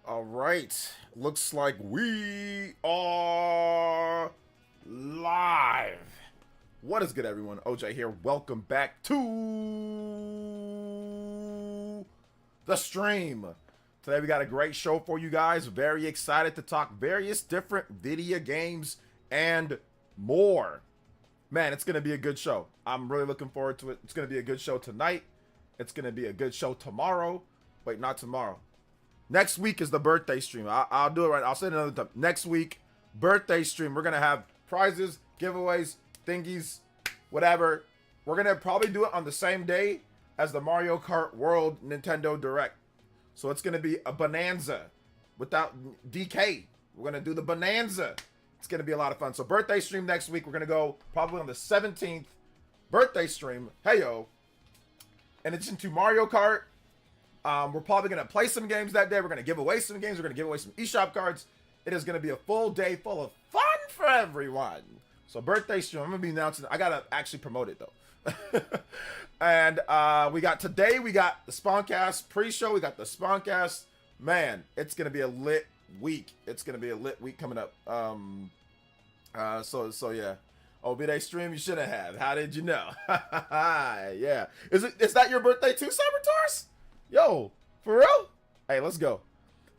All right. Looks like we are live. What is good, everyone? OJ here. Welcome back to the stream. Today we got a great show for you guys. Very excited to talk various different video games and more. Man, it's going to be a good show. I'm really looking forward to it. It's going to be a good show tonight. It's going to be a good show tomorrow. Wait, not tomorrow. Next week is the birthday stream. I'll do it right. I'll say it another time. Next week, birthday stream. We're going to have prizes, giveaways, thingies, whatever. We're going to probably do it on the same day as the Mario Kart World Nintendo Direct. So it's going to be a bonanza without DK. We're going to do the bonanza. It's going to be a lot of fun. So birthday stream next week. We're going to go probably on the 17th. Birthday stream. Hey, yo. And it's into Mario Kart. We're probably going to play some games that day. We're going to give away some games. We're going to give away some eShop cards. It is going to be a full day full of fun for everyone. So birthday stream, I'm going to be announcing. I got to actually promote it, though. And we got today, we got the Spawncast pre-show. We got the Spawncast. Man, it's going to be a lit week. It's going to be a lit week coming up. So yeah. OB-Day stream you shouldn't have. How did you know? Yeah. Is that your birthday too, Cybertars? Yo, for real? Hey, let's go.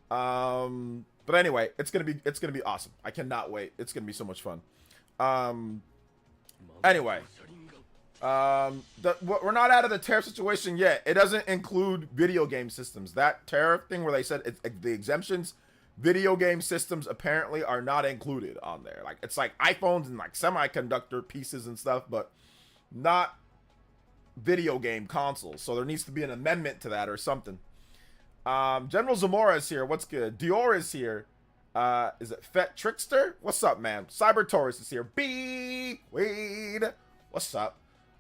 But anyway, it's gonna be awesome. I cannot wait. It's gonna be so much fun. Anyway, we're not out of the tariff situation yet. It doesn't include video game systems. That tariff thing where they said the exemptions, video game systems apparently are not included on there. Like it's like iPhones and like semiconductor pieces and stuff, but not video game consoles. So there needs to be an amendment to that or something. General Zamora is here. What's good? Dior is here. Is it Fet Trickster? What's up, man? Cyber Taurus is here. B Weed. What's up?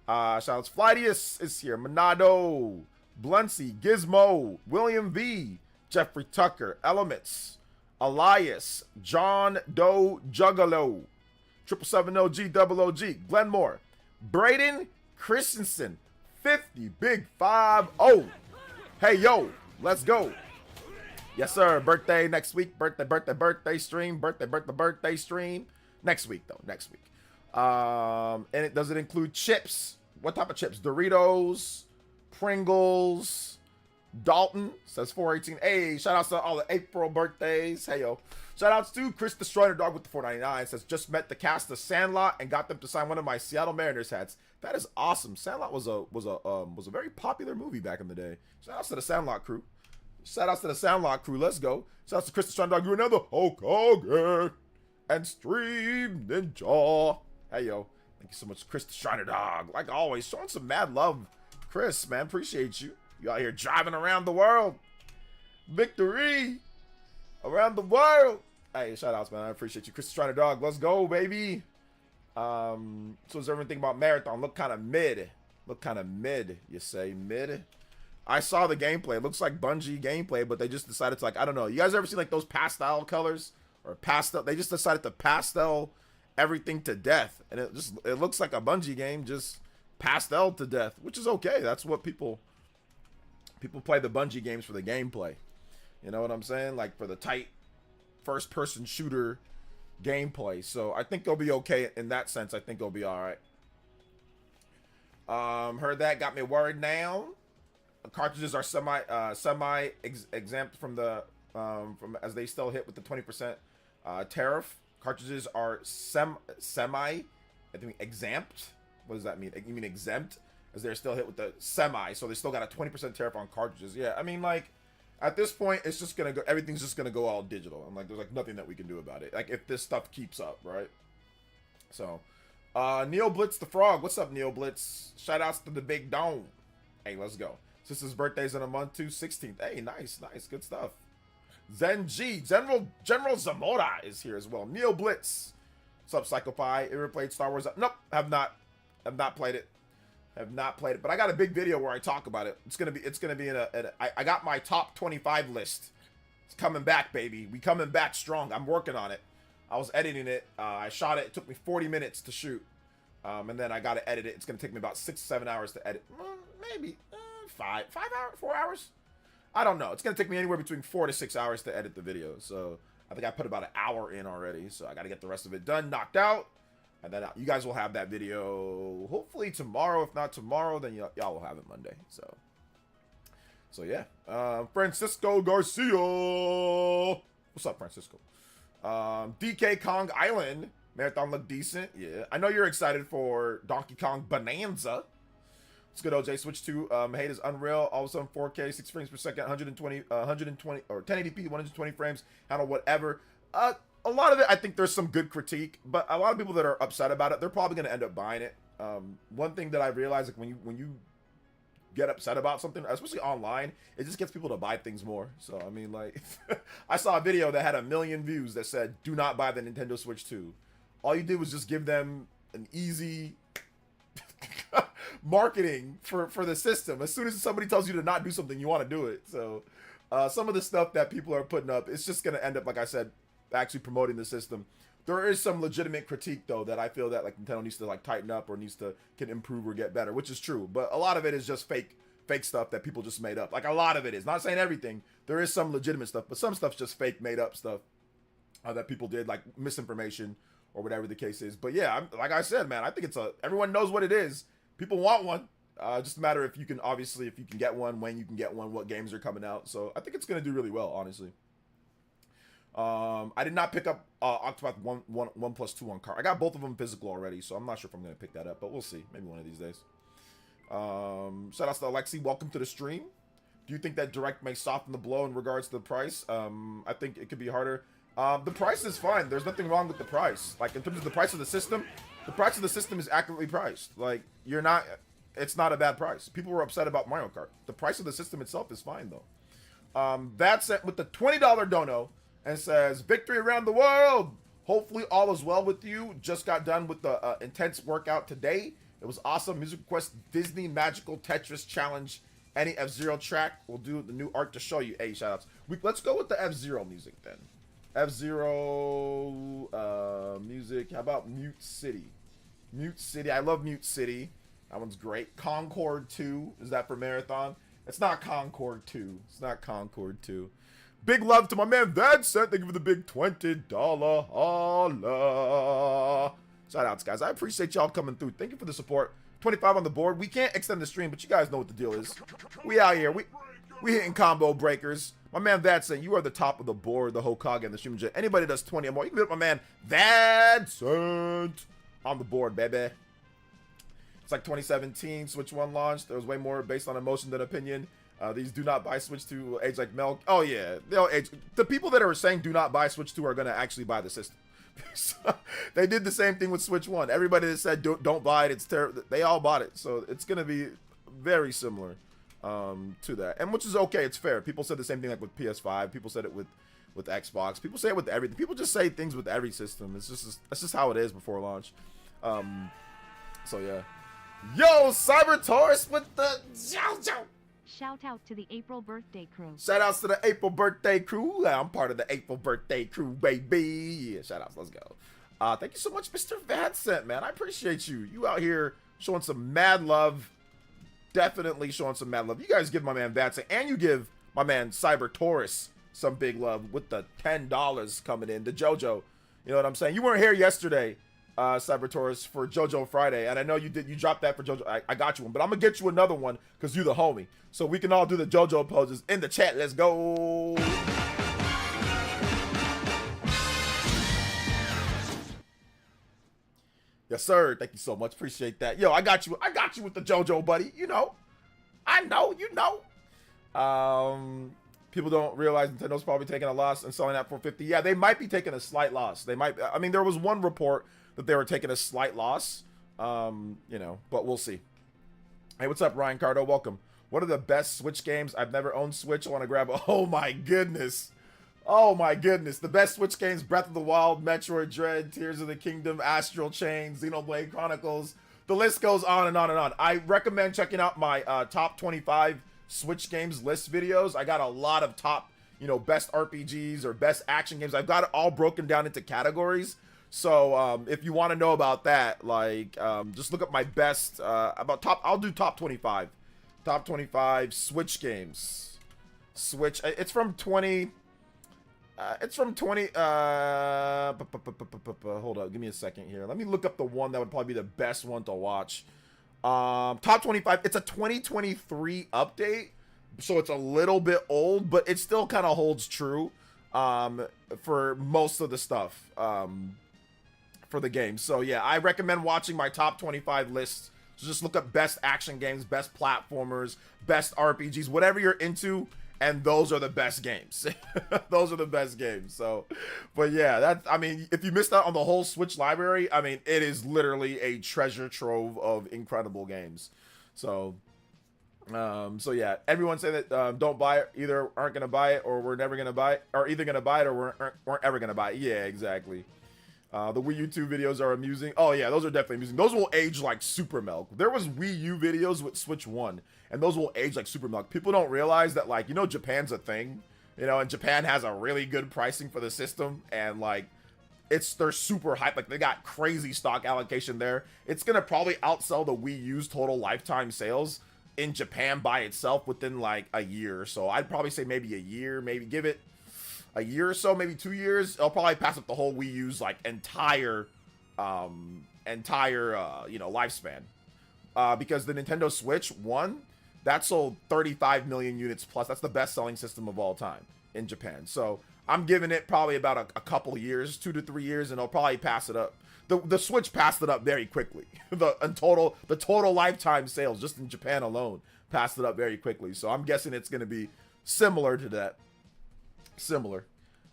Shouts Flydius is here. Monado, Bluncy, Gizmo, William V, Jeffrey Tucker, Elements, Elias, John Doe Juggalo, 770 GOOG, Glenmore, Braden Christensen, 50 Big 5-0. Hey, yo, let's go. Yes, sir. Birthday next week. Birthday stream. Birthday stream. Next week, though. Next week. And does it include chips? What type of chips? Doritos, Pringles, Dalton says 418. Hey, shout outs to all the April birthdays. Hey, yo. Shout outs to Chris Destroyer Dog with the 499. Says just met the cast of Sandlot and got them to sign one of my Seattle Mariners hats. That is awesome. Sandlot was a very popular movie back in the day. Shout outs to the Sandlot crew. Shout outs to the Sandlot crew. Let's go. Shout outs to Chris Destroyer Dog. You another Hulk Hogan and Stream Ninja. Hey, yo. Thank you so much, Chris the Shriner Dog. Like always, showing some mad love. Chris, man, appreciate you. You out here driving around the world. Victory around the world. Hey, shout outs, man. I appreciate you. Chris the Shriner Dog. Let's go, baby. So is everything about Marathon? Look kind of mid. Look kind of mid, you say. Mid? I saw the gameplay. It looks like Bungie gameplay, but they just decided to, like, I don't know. You guys ever see, like, those pastel colors? Or pastel? They just decided to pastel everything to death, and it looks like a Bungie game, just pastel to death, which is okay. That's what people play the Bungie games for, the gameplay. You know what I'm saying? Like for the tight first person shooter gameplay. So I think they'll be okay in that sense. I think they'll be all right. Heard that, got me worried now. Cartridges are semi exempt from the from as they still hit with the 20% tariff. Cartridges are semi, I think, exempt. What does that mean? You mean exempt? As they're still hit with the semi, so they still got a 20% tariff on cartridges. Yeah, I mean, like, at this point, it's just gonna go, everything's just gonna go all digital. I'm like, there's like nothing that we can do about it. Like, if this stuff keeps up, right? So, Neo Blitz the Frog. What's up, Neo Blitz? Shout outs to the Big Dome. Hey, let's go. Sister's birthday's in a month too, 16th. Hey, nice, good stuff. Zen G, General Zamora is here as well. Neo Blitz. What's up, Psychopie? Ever played Star Wars? Nope, have not played it. Have not played it, but I got a big video where I talk about it. It's gonna be in I got my top 25 list. It's coming back, baby. We coming back strong. I'm working on it. I was editing it. I shot it. It took me 40 minutes to shoot, and then I got to edit it. It's gonna take me about 6-7 hours to edit. Maybe 5 hours, 4 hours. I don't know. It's going to take me anywhere between 4 to 6 hours to edit the video. So I think I put about an hour in already. So I got to get the rest of it done, knocked out. And then you guys will have that video hopefully tomorrow. If not tomorrow, then y'all will have it Monday. So yeah. Francisco Garcia. What's up, Francisco? DK Kong Island. Marathon looked decent. Yeah. I know you're excited for Donkey Kong Bonanza. It's good, OJ. Switch to hate is unreal. All of a sudden 4K, 6 frames per second, 120 or 1080p, 120 frames, handle whatever. A lot of it, I think there's some good critique, but a lot of people that are upset about it, they're probably going to end up buying it. One thing that I realized, like when you get upset about something, especially online, it just gets people to buy things more. So I mean, like, I saw a video that had 1 million views that said, "Do not buy the Nintendo Switch 2." All you did was just give them an easy marketing for the system. As soon as somebody tells you to not do something, you want to do it. So some of the stuff that people are putting up, it's just going to end up, like I said, actually promoting the system. There is some legitimate critique though that I feel that like Nintendo needs to like tighten up or can improve or get better, which is true. But a lot of it is just fake stuff that people just made up. Like a lot of it is, not saying everything. There is some legitimate stuff, but some stuff's just fake, made up stuff that people did, like misinformation or whatever the case is. But yeah, like I said, man, I think everyone knows what it is. People want one. Just a matter if you can get one, when you can get one, what games are coming out. So I think it's gonna do really well, honestly. I did not pick up Octopath 1+2 on Kart. I got both of them physical already, so I'm not sure if I'm gonna pick that up, but we'll see. Maybe one of these days. Shout outs to Alexi. Welcome to the stream. Do you think that Direct may soften the blow in regards to the price? I think it could be harder. The price is fine. There's nothing wrong with the price. Like in terms of the price of the system is accurately priced. Like it's not a bad price. People were upset about Mario Kart. The price of the system itself is fine though. That's it with the $20 dono and says victory around the world. Hopefully all is well with you. Just got done with the intense workout today. It was awesome. Music request Disney Magical Tetris Challenge. Any F-Zero track. We'll do the new art to show you. Hey, shout outs. Let's go with the F-Zero music then. F-Zero music. How about Mute City? Mute City. I love Mute City. That one's great. Concord 2. Is that for Marathon? It's not Concord 2. It's not Concord 2. Big love to my man Vincent. Thank you for the big $20 holla. Shout outs, guys. I appreciate y'all coming through. Thank you for the support. 25 on the board. We can't extend the stream, but you guys know what the deal is. We out here. We hitting combo breakers. My man Vincent, you are the top of the board, the Hokage and the stream jet. Anybody does 20 or more, you can hit my man Vincent on the board, baby. It's like 2017 Switch 1 launched. There was way more based on emotion than opinion. These do not buy Switch 2 will age like milk. Oh yeah, they'll age. The people that are saying do not buy Switch 2 are going to actually buy the system. So, they did the same thing with Switch 1. Everybody that said don't buy it, it's terrible, they all bought it. So it's going to be very similar to that, and which is okay. It's fair. People said the same thing like with PS5. People said it with Xbox. People say it with everything. People just say things with every system. That's just how it is before launch. So yeah. Yo, Cyber Taurus with the JoJo. Shout out to the April birthday crew. Shout outs to the April birthday crew. Yeah, I'm part of the April birthday crew, baby. Yeah, shout outs. Let's go. Thank you so much, Mr. Vincent, man. I appreciate you. You out here showing some mad love. Definitely showing some mad love. You guys give my man Vincent and you give my man Cyber Taurus some big love with the $10 coming in. The JoJo. You know what I'm saying? You weren't here yesterday, Cyber Taurus, for JoJo Friday, and I know you dropped that for JoJo. I got you one, but I'm gonna get you another one because you're the homie, so we can all do the JoJo poses in the chat. Let's go. Yes, sir. Thank you so much. Appreciate that. Yo, I got you with the JoJo, buddy. You know, I know, you know. People don't realize Nintendo's probably taking a loss and selling that for $50. Yeah, they might be taking a slight loss. They might. I mean, there was one report that they were taking a slight loss. You know, but we'll see. Hey, what's up, Ryan Cardo? Welcome. What are the best Switch games? I've never owned Switch. I want to grab a... Oh, my goodness. Oh, my goodness. The best Switch games, Breath of the Wild, Metroid Dread, Tears of the Kingdom, Astral Chain, Xenoblade Chronicles. The list goes on and on and on. I recommend checking out my top 25 Switch games list videos. I got a lot of top, you know, best RPGs or best action games. I've got it all broken down into categories. So if you want to know about that, like just look up my best I'll do top 25 Switch games. Switch. It's from 20. It's from 20. Hold up. Give me a second here. Let me look up the one that would probably be the best one to watch. Top 25. It's a 2023 update, so it's a little bit old, but it still kind of holds true for most of the stuff for the game. So yeah, I recommend watching my top 25 lists. So just look up best action games, best platformers, best RPGs, whatever you're into, and those are the best games. Those are the best games. So, but yeah, I mean, if you missed out on the whole Switch library, I mean, it is literally a treasure trove of incredible games. So, so yeah, everyone say that don't buy it, either aren't gonna buy it, or we're never gonna buy it, or either gonna buy it or weren't ever gonna buy it. Yeah, exactly. The Wii U 2 videos are amusing. Oh yeah, those are definitely amusing. Those will age like super milk. There was Wii U videos with Switch 1, and those will age like super milk. People don't realize that, like, you know, Japan's a thing, you know, and Japan has a really good pricing for the system, and like, they're super hype. Like, they got crazy stock allocation there. It's gonna probably outsell the Wii U's total lifetime sales in Japan by itself within like a year. So I'd probably say maybe a year, maybe give it a year or so, maybe 2 years. It'll probably pass up the whole Wii U's like entire you know, lifespan. Because the Nintendo Switch 1, that sold 35 million units plus. That's the best selling system of all time in Japan. So I'm giving it probably about a couple of years, 2 to 3 years, and it'll probably pass it up. The Switch passed it up very quickly. The total lifetime sales just in Japan alone passed it up very quickly. So I'm guessing it's going to be similar to that. Similar.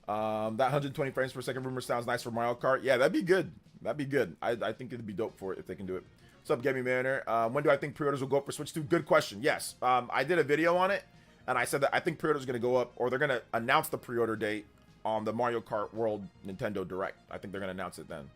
That 120 frames per second rumor sounds nice for Mario Kart. Yeah, that'd be good. That'd be good. I think it'd be dope for it if they can do it. What's up, Gaming Mariner? When do I think pre-orders will go up for Switch 2? Good question. Yes. I did a video on it, and I said that I think pre-orders are going to go up, or they're going to announce the pre-order date on the Mario Kart World Nintendo Direct. I think they're going to announce it then.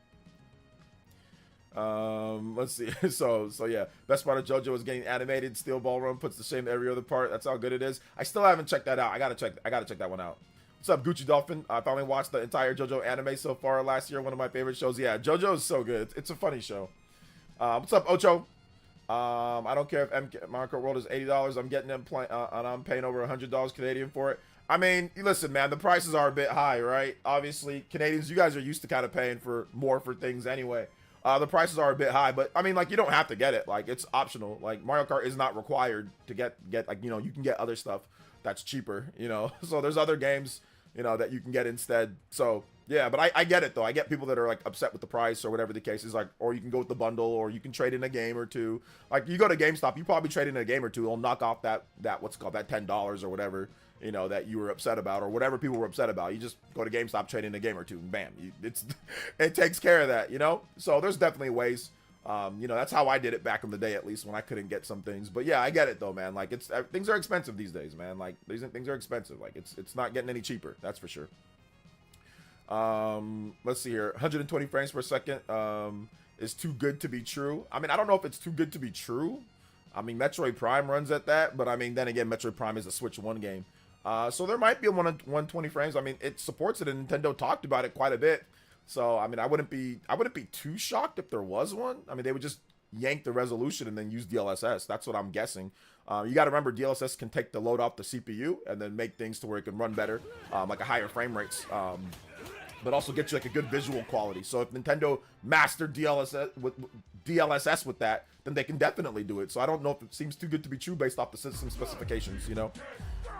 Let's see. So yeah, best part of JoJo is getting animated. Steel Ball Run puts to shame every other part. That's how good it is. I still haven't checked that out. I gotta check that one out. What's up, Gucci Dolphin? I finally watched the entire JoJo anime so far last year. One of my favorite shows. Yeah, JoJo is so good. It's a funny show. What's up, Ocho? I don't care if Mario Kart World is $80. I'm getting them and I'm paying over $100 Canadian for it. I mean, listen, man, the prices are a bit high, right? Obviously, Canadians, you guys are used to kind of paying for more for things anyway. The prices are a bit high, but I mean, like, you don't have to get it. Like, it's optional. Like, Mario Kart is not required to get like, you know, you can get other stuff that's cheaper, you know. So there's other games, you know, that you can get instead. So yeah, but I get it though. I get people that are like upset with the price or whatever the case is. Like, or you can go with the bundle, or you can trade in a game or two. Like, you go to GameStop, you probably trade in a game or two. It'll knock off that what's it called, that $10 or whatever, you know, that you were upset about, or whatever people were upset about. You just go to GameStop, trade in a game or two, and bam, it takes care of that, you know. So there's definitely ways. You know, that's how I did it back in the day, at least when I couldn't get some things. But yeah, I get it though, man. Like, things are expensive these days, man. Like, things are expensive. Like, it's not getting any cheaper, that's for sure. Let's see here. 120 frames per second is too good to be true. I mean, I don't know if it's too good to be true. I mean, Metroid Prime runs at that, but I mean, then again, Metroid Prime is a Switch 1 game. So there might be a 120 frames. I mean, it supports it, and Nintendo talked about it quite a bit. So I mean, I wouldn't be too shocked if there was one. I mean, they would just yank the resolution and then use DLSS. That's what I'm guessing. You got to remember, DLSS can take the load off the CPU and then make things to where it can run better, like a higher frame rates, but also get you like a good visual quality. So if Nintendo mastered DLSS with that, then they can definitely do it. So I don't know if it seems too good to be true based off the system specifications, you know.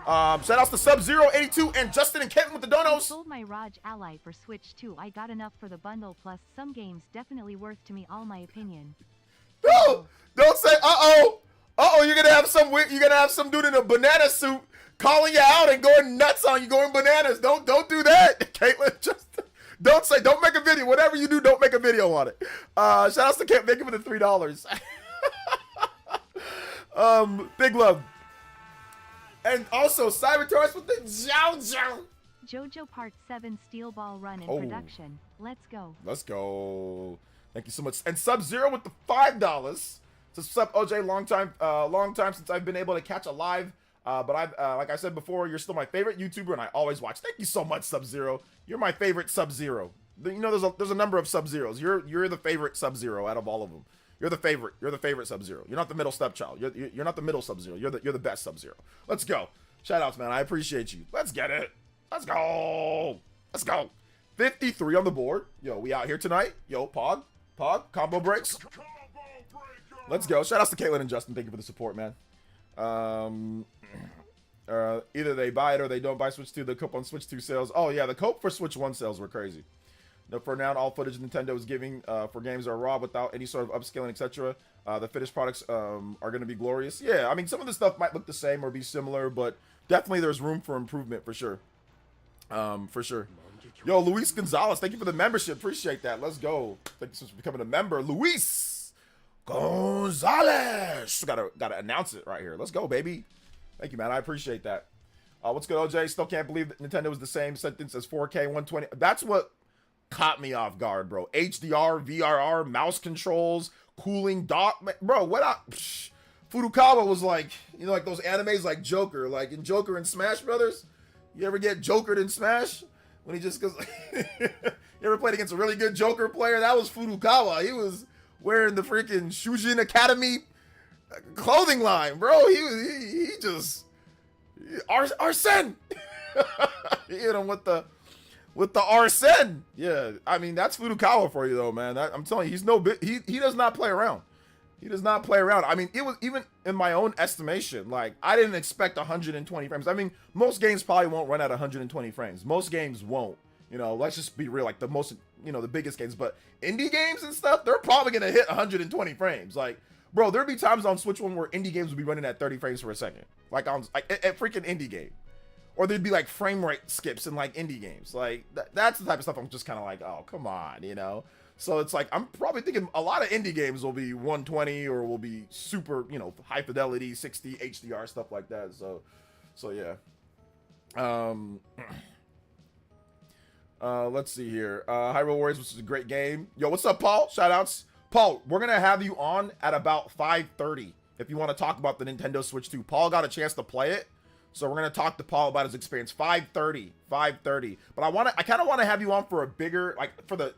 Shout outs to Sub-Zero 82 and Justin and Kevin with the donos. I sold my Raj Ally for Switch 2. I got enough for the bundle, plus some games definitely worth to me, all my opinion. No, don't say you're gonna have some dude in a banana suit calling you out and going nuts on you, going bananas. Don't do that, Caitlin. Just don't make a video. Whatever you do, don't make a video on it. Shout outs to Kevin. Thank you for the $3. Big love. And also, Cyber Taurus with the JoJo. JoJo Part 7 Steel Ball Run in production. Let's go. Let's go. Thank you so much. And Sub-Zero with the $5. So what's up, OJ? Long time since I've been able to catch a live. But I've, like I said before, you're still my favorite YouTuber, and I always watch. Thank you so much, Sub-Zero. You're my favorite Sub-Zero. You know, there's a number of Sub-Zeros. You're the favorite Sub-Zero out of all of them. You're the favorite. You're the favorite Sub-Zero. You're not the middle stepchild. You're not the middle Sub-Zero. You're the best Sub-Zero. Let's go. Shout outs, man. I appreciate you. Let's get it. Let's go. Let's go. 53 on the board. Yo, we out here tonight. Yo, Pog, combo breaks. Let's go. Shout outs to Caitlin and Justin. Thank you for the support, man. Either they buy it or they don't buy Switch 2. The cope on Switch 2 sales. Oh, yeah, the cope for Switch 1 sales were crazy. No, for now, all footage Nintendo is giving for games are raw without any sort of upscaling, etc. The finished products are going to be glorious. Yeah, I mean, some of the stuff might look the same or be similar, but definitely there's room for improvement for sure. For sure. Yo, Luis Gonzalez, thank you for the membership. Appreciate that. Let's go. Thank you for becoming a member. Luis Gonzalez. Gotta announce it right here. Let's go, baby. Thank you, man. I appreciate that. What's good, OJ? Still can't believe that Nintendo was the same sentence as 4K 120. That's what caught me off guard, bro. HDR, VRR, mouse controls, cooling dock. Bro, Fukawa was like, you know, like those animes like Joker, like in Joker and Smash Brothers. You ever get Jokered in Smash? When he just goes, you ever played against a really good Joker player? That was Fukawa. He was wearing the freaking Shujin Academy clothing line, bro. He just Arsene. He hit him with the Arsene. Yeah, I mean that's Fukawa for you though, man. I'm telling you, he's no bit. He does not play around. He does not play around. I mean, it was even in my own estimation. Like I didn't expect 120 frames. I mean, most games probably won't run at 120 frames. Most games won't. You know, let's just be real. Like the most, you know, the biggest games, but indie games and stuff, they're probably gonna hit 120 frames. Like, bro, there'd be times on Switch 1 where indie games would be running at 30 frames per second. Like on at freaking indie game. Or there'd be like frame rate skips in like indie games. Like that's the type of stuff I'm just kind of like, oh, come on, you know? So it's like, I'm probably thinking a lot of indie games will be 120 or will be super, you know, high fidelity, 60 HDR, stuff like that. So yeah. Let's see here. Hyrule Warriors, which is a great game. Yo, what's up, Paul? Shout outs. Paul, we're going to have you on at about 5:30 if you want to talk about the Nintendo Switch 2. Paul got a chance to play it. So we're going to talk to Paul about his experience. 5:30. But I kind of want to have you on for a bigger, like for the,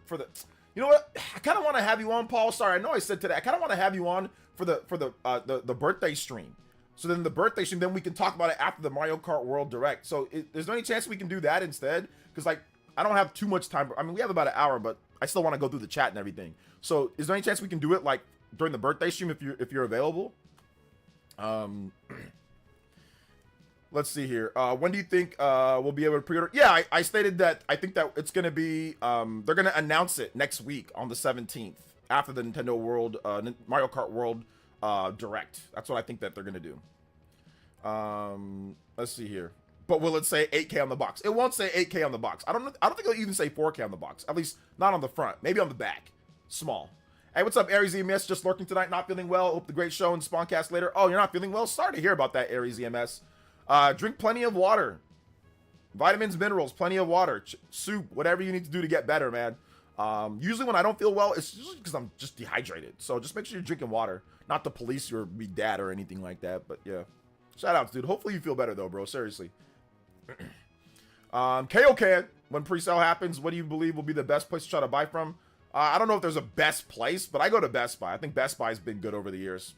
you know what? I kind of want to have you on, Paul. Sorry, I know I said today. I kind of want to have you on for the birthday stream. So then the birthday stream, then we can talk about it after the Mario Kart World Direct. So there's any chance we can do that instead? Because like I don't have too much time. I mean, we have about an hour, but I still want to go through the chat and everything. So is there any chance we can do it like during the birthday stream if you're available? Let's see here. When do you think we'll be able to pre-order? Yeah, I stated that I think that it's going to be, they're going to announce it next week on the 17th after the Nintendo World, Mario Kart World Direct. That's what I think that they're going to do. Let's see here. But will it say 8K on the box? It won't say 8K on the box. I don't think it'll even say 4K on the box. At least not on the front. Maybe on the back. Small. Hey, what's up, Aries EMS? Just lurking tonight, not feeling well. Hope the great show and Spawncast later. Oh, you're not feeling well? Sorry to hear about that, Aries EMS. Drink plenty of water. Vitamins, minerals, plenty of water. Soup, whatever you need to do to get better, man. Usually when I don't feel well, it's usually because I'm just dehydrated. So just make sure you're drinking water. Not to police you or be dad or anything like that, but yeah. Shout outs, dude. Hopefully you feel better though, bro. Seriously. KOK, when pre-sale happens, what do you believe will be the best place to try to buy from? I don't know if there's a best place, but I go to Best Buy. I think Best Buy's been good over the years.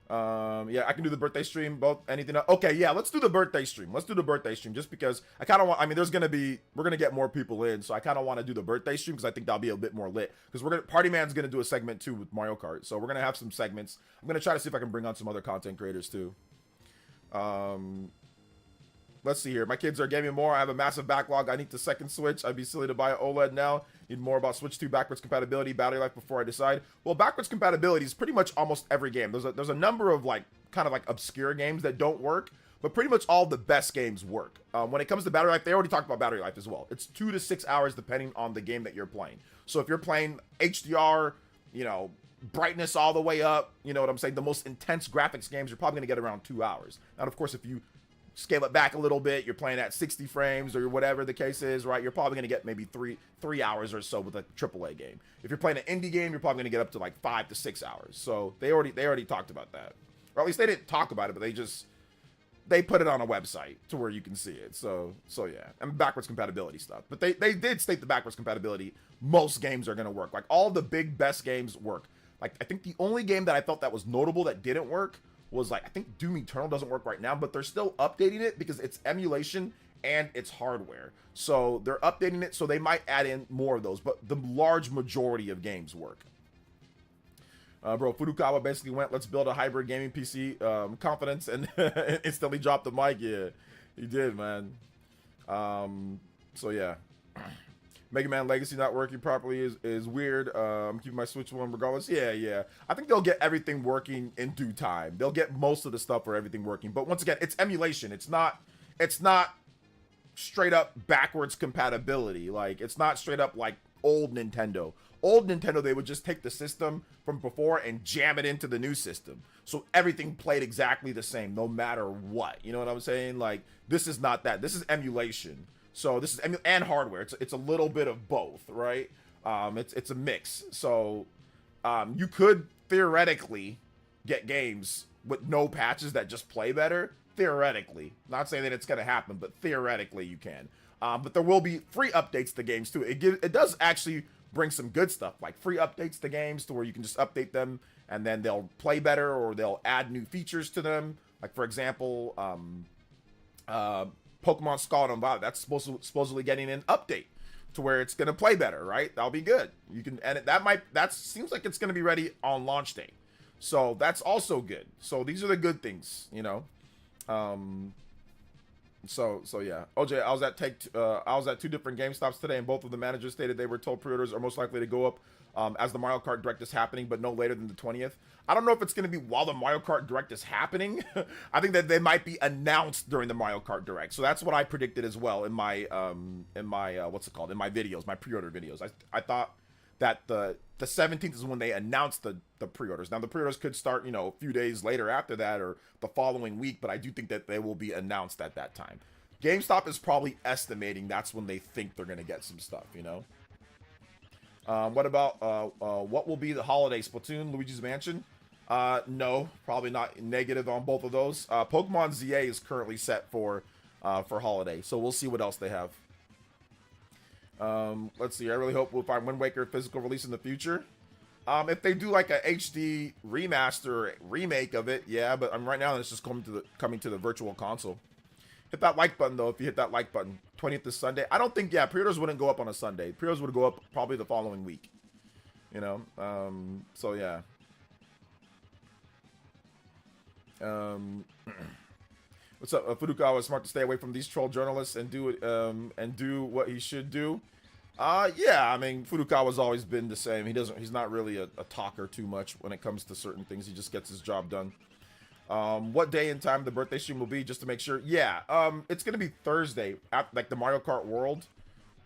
Yeah, I can do the birthday stream, both anything. Okay, yeah, let's do the birthday stream. Let's do the birthday stream just because I kind of want, I mean, we're going to get more people in. So I kind of want to do the birthday stream because I think that'll be a bit more lit because Party Man's going to do a segment too with Mario Kart. So we're going to have some segments. I'm going to try to see if I can bring on some other content creators too. Let's see here. My kids are gaming more. I have a massive backlog. I need the second Switch. I'd be silly to buy an OLED now. Need more about Switch 2 backwards compatibility, battery life before I decide. Well, backwards compatibility is pretty much almost every game. There's a number of like kind of like obscure games that don't work, but pretty much all the best games work. When it comes to battery life, they already talked about battery life as well. It's 2 to 6 hours depending on the game that you're playing. So if you're playing HDR, you know, brightness all the way up, you know what I'm saying? The most intense graphics games, you're probably going to get around 2 hours. And of course, if you scale it back a little bit, you're playing at 60 frames or whatever the case is, right? You're probably going to get maybe three hours or so with a AAA game. If you're playing an indie game, you're probably going to get up to like 5 to 6 hours. So they already talked about that. Or at least they didn't talk about it, but they put it on a website to where you can see it. So yeah, and backwards compatibility stuff. But they did state the backwards compatibility. Most games are going to work. Like all the big best games work. Like I think the only game that I felt that was notable that didn't work was like, I think Doom Eternal doesn't work right now, but they're still updating it because it's emulation and it's hardware. So they're updating it, so they might add in more of those, but the large majority of games work. Bro, Fukawa basically went, let's build a hybrid gaming PC, confidence, and instantly dropped the mic. Yeah, he did, man. So yeah. Mega Man Legacy not working properly is weird. I'm keeping my Switch One regardless. Yeah. I think they'll get everything working in due time. They'll get most of the stuff for everything working. But once again, it's emulation. It's not straight up backwards compatibility. Like, it's not straight up like old Nintendo. Old Nintendo, they would just take the system from before and jam it into the new system. So everything played exactly the same, no matter what. You know what I'm saying? Like, this is not that. This is emulation. So this is and hardware. It's a little bit of both, right? It's a mix. So you could theoretically get games with no patches that just play better. Theoretically, not saying that it's gonna happen, but theoretically you can. But there will be free updates to games too. It does actually bring some good stuff, like free updates to games to where you can just update them and then they'll play better, or they'll add new features to them. Like, for example, Pokemon Scarlet and Violet, that's supposedly getting an update to where it's gonna play better, right? That'll be good. You can, and that seems like it's gonna be ready on launch day, so that's also good. So these are the good things, you know. So yeah, OJ, I was at 2 different GameStops today, and both of the managers stated they were told pre-orders are most likely to go up as the Mario Kart Direct is happening, but no later than the 20th. I don't know if it's going to be while the Mario Kart Direct is happening. I think that they might be announced during the Mario Kart Direct. So that's what I predicted as well in my what's it called, in my videos, my pre-order videos. I thought that the 17th is when they announced the pre-orders. Now the pre-orders could start, you know, a few days later after that or the following week, but I do think that they will be announced at that time. GameStop is probably estimating that's when they think they're going to get some stuff, you know. What about what will be the holiday? Splatoon, Luigi's Mansion? No, probably not. Negative on both of those. Pokemon ZA is currently set for holiday, so we'll see what else they have. Let's see. I really hope we'll find Wind Waker physical release in the future. If they do like a HD remaster remake of it, yeah. But right now it's just coming to the virtual console. Hit that like button though. If you hit that like button, 20th is Sunday. I don't think, yeah, pre-orders wouldn't go up on a Sunday. Pre-orders would go up probably the following week. You know, so yeah. What's up, Fukawa? Smart to stay away from these troll journalists and do what he should do. Yeah, I mean, Fukawa's always been the same. He's not really a talker too much when it comes to certain things. He just gets his job done. What day and time the birthday stream will be, just to make sure. Yeah, it's gonna be Thursday at like the Mario Kart World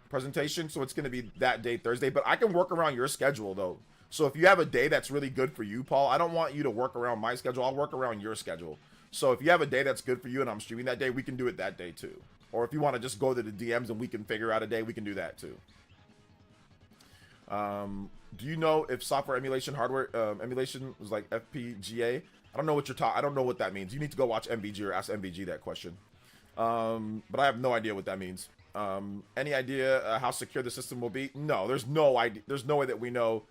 presentation, so it's gonna be that day, Thursday. But I can work around your schedule though. So if you have a day that's really good for you, Paul, I don't want you to work around my schedule. I'll work around your schedule. So if you have a day that's good for you and I'm streaming that day, we can do it that day too. Or if you want to just go to the DMs and we can figure out a day, we can do that too. Do you know if software emulation, hardware emulation was like FPGA? I don't know what you're talking. I don't know what that means. You need to go watch MVG or ask MVG that question. But I have no idea what that means. Any idea how secure the system will be? No, there's no idea. There's no way that we know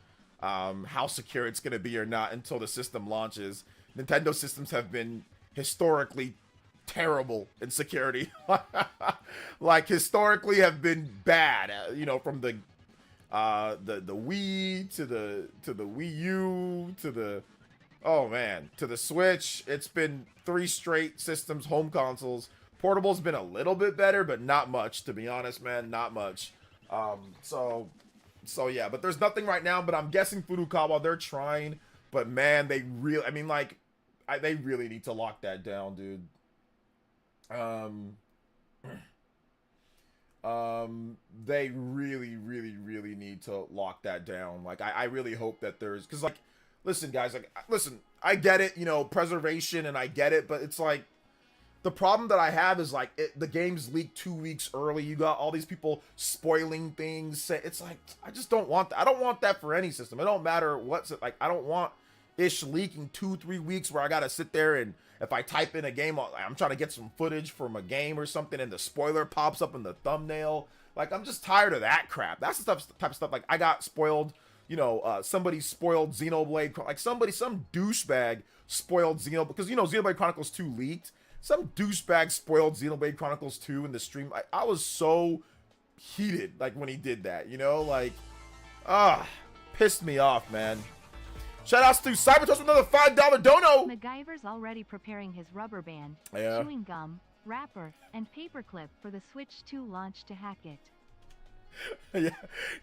how secure it's going to be or not until the system launches. Nintendo systems have been historically terrible in security. Like historically have been bad. You know, from the Wii to the Wii U to the to the Switch. It's been 3 straight systems, home consoles. Portable's been a little bit better, but not much, to be honest, man. Not much. So yeah, but there's nothing right now. But I'm guessing Fukawa, they're trying. But man, they really, I mean, like, they really need to lock that down, dude. They really need to lock that down. Like, I really hope that there's, because, like, listen, guys, like, listen, I get it, you know, preservation, and I get it, but it's like, the problem that I have is, like, the game's leaked 2 weeks early. You got all these people spoiling things. It's like, I just don't want that. I don't want that for any system. It don't matter what's it, like, I don't want ish leaking 2-3 weeks where I gotta sit there and if I type in a game, I'm trying to get some footage from a game or something and the spoiler pops up in the thumbnail. Like, I'm just tired of that crap. That's the type of stuff, like, I got spoiled somebody spoiled Xenoblade, like some douchebag spoiled Xenoblade, because Xenoblade Chronicles 2 leaked. Some douchebag spoiled Xenoblade Chronicles 2 in the stream. I was so heated, like, when he did that, like, pissed me off, man. Shoutouts to Cybertoast with another $5 dono. MacGyver's already preparing his rubber band, Yeah. chewing gum, wrapper, and paperclip for the Switch 2 launch to hack it.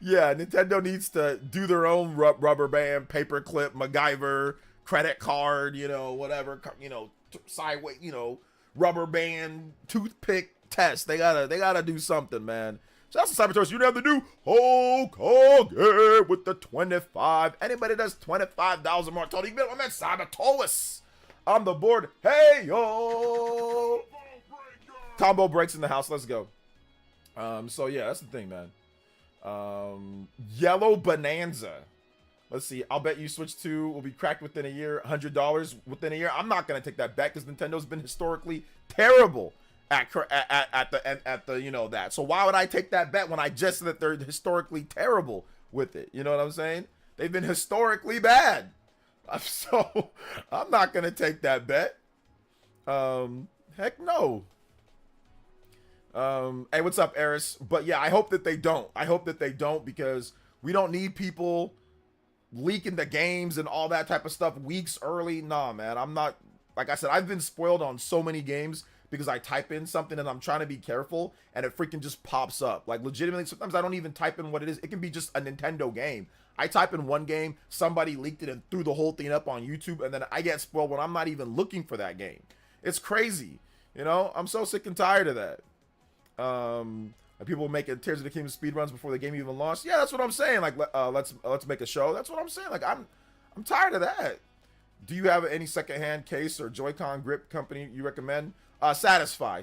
yeah, Nintendo needs to do their own rubber band, paperclip, MacGyver, credit card, whatever, sideways, rubber band, toothpick test. They gotta do something, man. Shout out to Cybertoast. You have the new Hulk Hogan with the 25. Anybody does $25 or more total, you can bet my man Cybertoast on the board. Hey yo, combo breaks in the house. Let's go. So yeah, that's the thing, man. Yellow Bonanza. Let's see. I'll bet you Switch 2 will be cracked within a year. $100 within a year. I'm not gonna take that bet because Nintendo's been historically terrible at the that. So why would I take that bet when I just said that they're historically terrible with it? You know what I'm saying? They've been historically bad. So I'm not gonna take that bet. Heck no. Hey, what's up, Eris? But yeah, I hope that they don't. I hope that they don't, because we don't need people leaking the games and all that type of stuff weeks early. Nah, man. I'm not, like I said, I've been spoiled on so many games because I type in something and I'm trying to be careful and it freaking just pops up. Like, legitimately, sometimes I don't even type in what it is. It can be just a Nintendo game. I type in one game, somebody leaked it and threw the whole thing up on YouTube, and then I get spoiled when I'm not even looking for that game. It's crazy. I'm so sick and tired of that. And people making Tears of the Kingdom speedruns before the game even launched. Yeah, that's what I'm saying. Like, let's make a show. That's what I'm saying. Like, I'm tired of that. Do you have any secondhand case or Joy-Con grip company you recommend? Satisfy.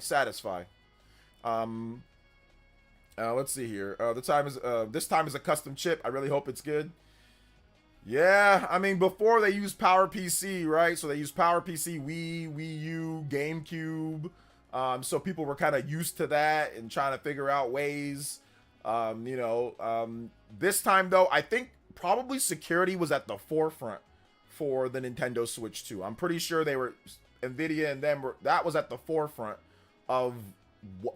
Let's see here. This time is a custom chip. I really hope it's good. Yeah, I mean, before they used PowerPC, right? So they used PowerPC, Wii U, GameCube. So people were kind of used to that and trying to figure out ways. This time though, I think probably security was at the forefront for the Nintendo Switch 2. I'm pretty sure they were, Nvidia and them that was at the forefront of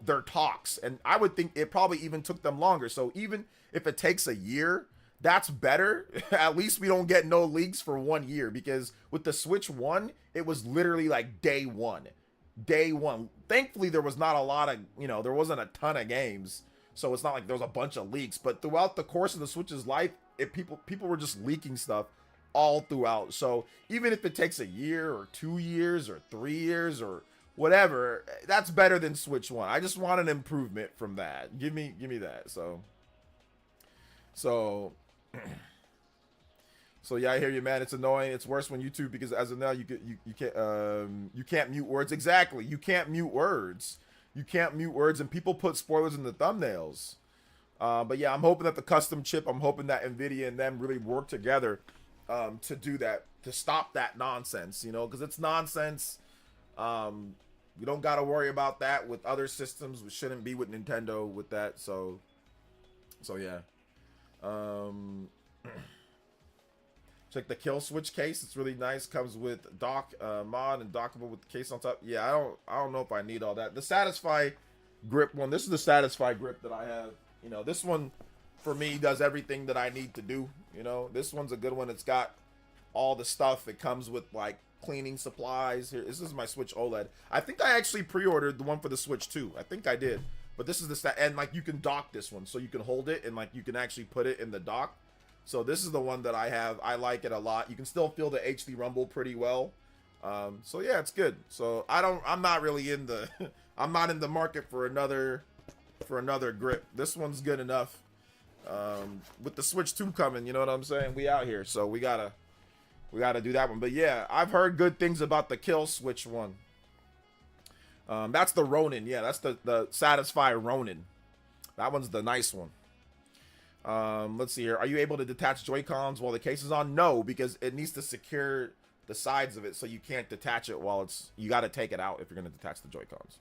their talks, and I would think it probably even took them longer. So even if it takes a year, that's better. At least we don't get no leaks for 1 year, because with the Switch 1, it was literally like day one. Thankfully, there was not a lot of, there wasn't a ton of games, so it's not like there was a bunch of leaks. But throughout the course of the Switch's life, people were just leaking stuff all throughout. So even if it takes a year or 2 years or 3 years or whatever, that's better than Switch 1. I just want an improvement from that. Give me that. So yeah, I hear you, man. It's annoying. It's worse when YouTube, because as of now, you can't mute words. Exactly. You can't mute words. And people put spoilers in the thumbnails. But yeah, I'm hoping that the custom chip, I'm hoping that Nvidia and them really work together to do that, to stop that nonsense, because it's nonsense. We don't got to worry about that with other systems. We shouldn't be with Nintendo with that. So yeah. Check the Kill Switch case. It's really nice. Comes with dock mod and dockable with the case on top. Yeah, I don't know if I need all that. The Satisfy grip one. This is the Satisfy grip that I have. This one for me does everything that I need to do. This one's a good one. It's got all the stuff. It comes with like cleaning supplies. Here, this is my Switch OLED. I think I actually pre-ordered the one for the Switch 2. I think I did. But this is and like you can dock this one, so you can hold it and like you can actually put it in the dock. So this is the one that I have. I like it a lot. You can still feel the HD rumble pretty well. So yeah, it's good. So I'm not really in the I'm not in the market for another grip. This one's good enough. With the Switch 2 coming, you know what I'm saying? We out here, so we gotta do that one. But yeah, I've heard good things about the Kill Switch one. That's the Ronin. Yeah, that's the Satisfy Ronin. That one's the nice one. Let's see here. Are you able to detach Joy-Cons while the case is on? No, because it needs to secure the sides of it, so you can't detach it while it's, you got to take it out if you're going to detach the Joy-Cons.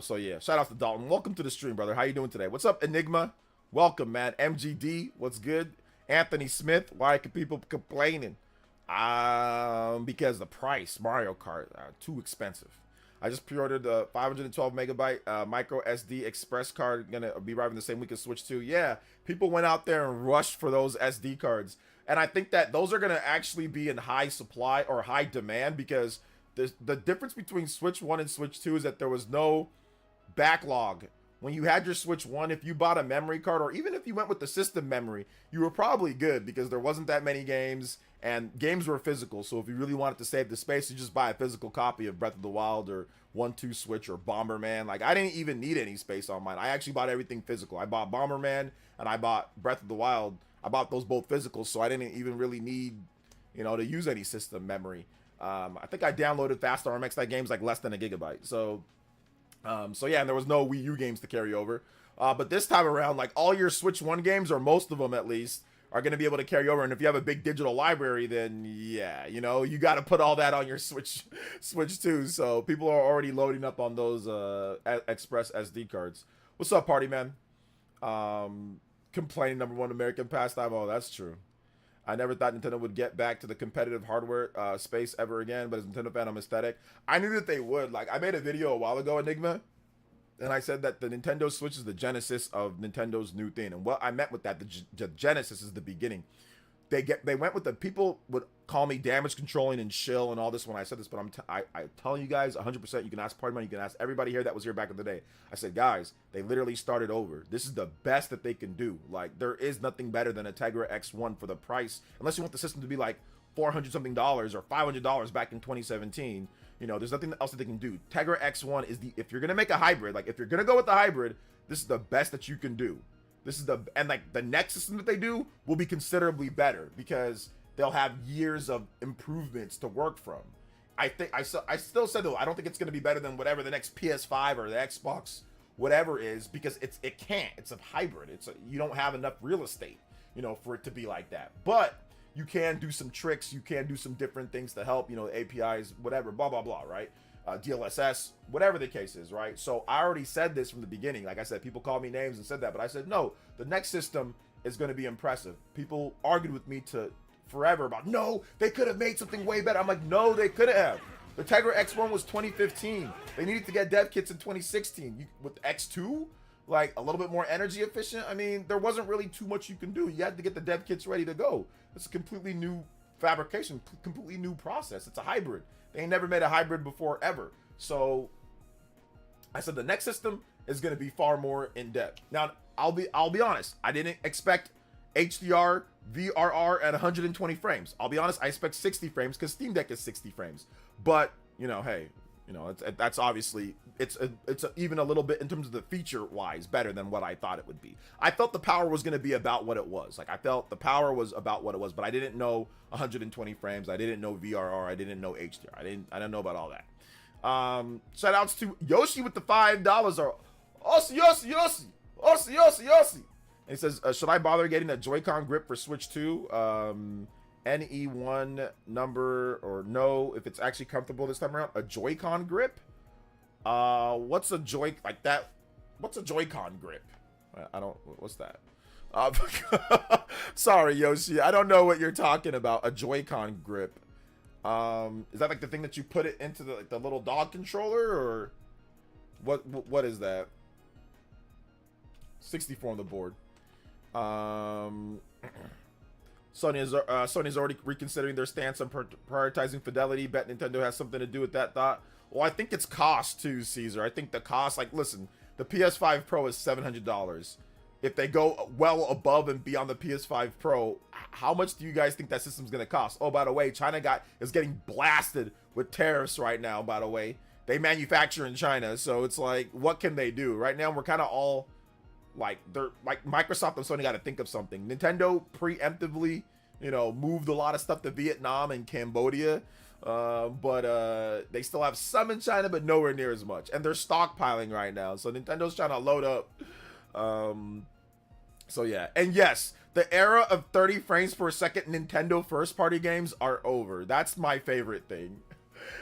So yeah, shout out to Dalton. Welcome to the stream, brother. How you doing today? What's up, Enigma? Welcome, man. MGD, what's good? Anthony Smith, why can people complaining? Because the price, Mario Kart, too expensive. I just pre-ordered the 512 megabyte micro SD express card. Gonna be arriving the same week as Switch 2. Yeah, people went out there and rushed for those SD cards. And I think that those are gonna actually be in high supply or high demand because the difference between Switch 1 and Switch 2 is that there was no backlog. When you had your Switch 1, if you bought a memory card or even if you went with the system memory, you were probably good because there wasn't that many games and games were physical. So if you really wanted to save the space, you just buy a physical copy of Breath of the Wild or 1-2 Switch or Bomberman. Like, I didn't even need any space on mine. I actually bought everything physical. I bought Bomberman and I bought Breath of the Wild. I bought those both physical, so I didn't even really need, to use any system memory. I think I downloaded Fast RMX. That game's like less than a gigabyte. So yeah, and there was no Wii U games to carry over. But this time around, like all your Switch 1 games, or most of them at least, are going to be able to carry over. And if you have a big digital library, then yeah, you got to put all that on your Switch 2. So people are already loading up on those Express SD cards. What's up, party man? Complaining #1 American pastime. Oh, that's true. I never thought Nintendo would get back to the competitive hardware space ever again, but as a Nintendo fan, I'm ecstatic. I knew that they would. Like, I made a video a while ago, Enigma, and I said that the Nintendo Switch is the genesis of Nintendo's new thing. And what I meant with that, the genesis is the beginning. They went with the people would call me damage controlling and shill and all this when I said this, but I'm telling you guys 100%. You can ask Partyman, you can ask everybody here that was here back in the day. I said, guys, they literally started over. This is the best that they can do. Like, there is nothing better than a Tegra X1 for the price, unless you want the system to be like $400 something or $500 back in 2017. There's nothing else that they can do. Tegra X1 is if you're gonna make a hybrid, like if you're gonna go with the hybrid, this is the best that you can do. And like the next system that they do will be considerably better because they'll have years of improvements to work from. I still said though, I don't think it's going to be better than whatever the next PS5 or the Xbox whatever is, because it can't. It's a hybrid. You don't have enough real estate, for it to be like that. But you can do some tricks. You can do some different things to help, APIs, whatever, blah blah blah, right? DLSS, whatever the case is, right? So I already said this from the beginning. Like I said, people called me names and said that, but I said, no, the next system is going to be impressive. People argued with me forever about, no, they could have made something way better. I'm like, no, they couldn't have. The Tegra X1 was 2015. They needed to get dev kits in 2016. With X2, like a little bit more energy efficient, I mean, there wasn't really too much you can do. You had to get the dev kits ready to go. It's a completely new fabrication, completely new process. It's a hybrid. They ain't never made a hybrid before ever. So I said the next system is going to be far more in depth. Now, I'll be honest. I didn't expect HDR, VRR at 120 frames. I'll be honest. I expect 60 frames because Steam Deck is 60 frames. But hey, that's obviously it's even a little bit in terms of the feature wise better than what I thought it would be. I felt the power was going to be about what it was. Like I felt the power was about what it was, but I didn't know 120 frames. I didn't know VRR. I didn't know HDR. I didn't know about all that. Shout outs to Yoshi with the $5 or Yossi. And he says, should I bother getting a Joy-Con grip for Switch 2? NE1 number or no, if it's actually comfortable this time around. A Joy-Con grip? What's a Joy-Con grip? What's that? Sorry, Yoshi, I don't know what you're talking about. A Joy-Con grip. Is that like the thing that you put it into the little dog controller, or what is that? 64 on the board. Sony's already reconsidering their stance on prioritizing fidelity. Bet Nintendo has something to do with that thought. Well, I think it's cost too, Caesar. I think the cost, like, listen, the PS5 Pro is $700. If they go well above and beyond the PS5 Pro, how much do you guys think that system's gonna cost? Oh, by the way, China is getting blasted with tariffs right now, by the way. They manufacture in China, so it's like, what can they do? Right now, we're kind of all like, Microsoft and Sony got to think of something. Nintendo preemptively, moved a lot of stuff to Vietnam and Cambodia, but they still have some in China, but nowhere near as much. And they're stockpiling right now, so Nintendo's trying to load up. So yeah, and yes, the era of 30 frames per second Nintendo first-party games are over. That's my favorite thing.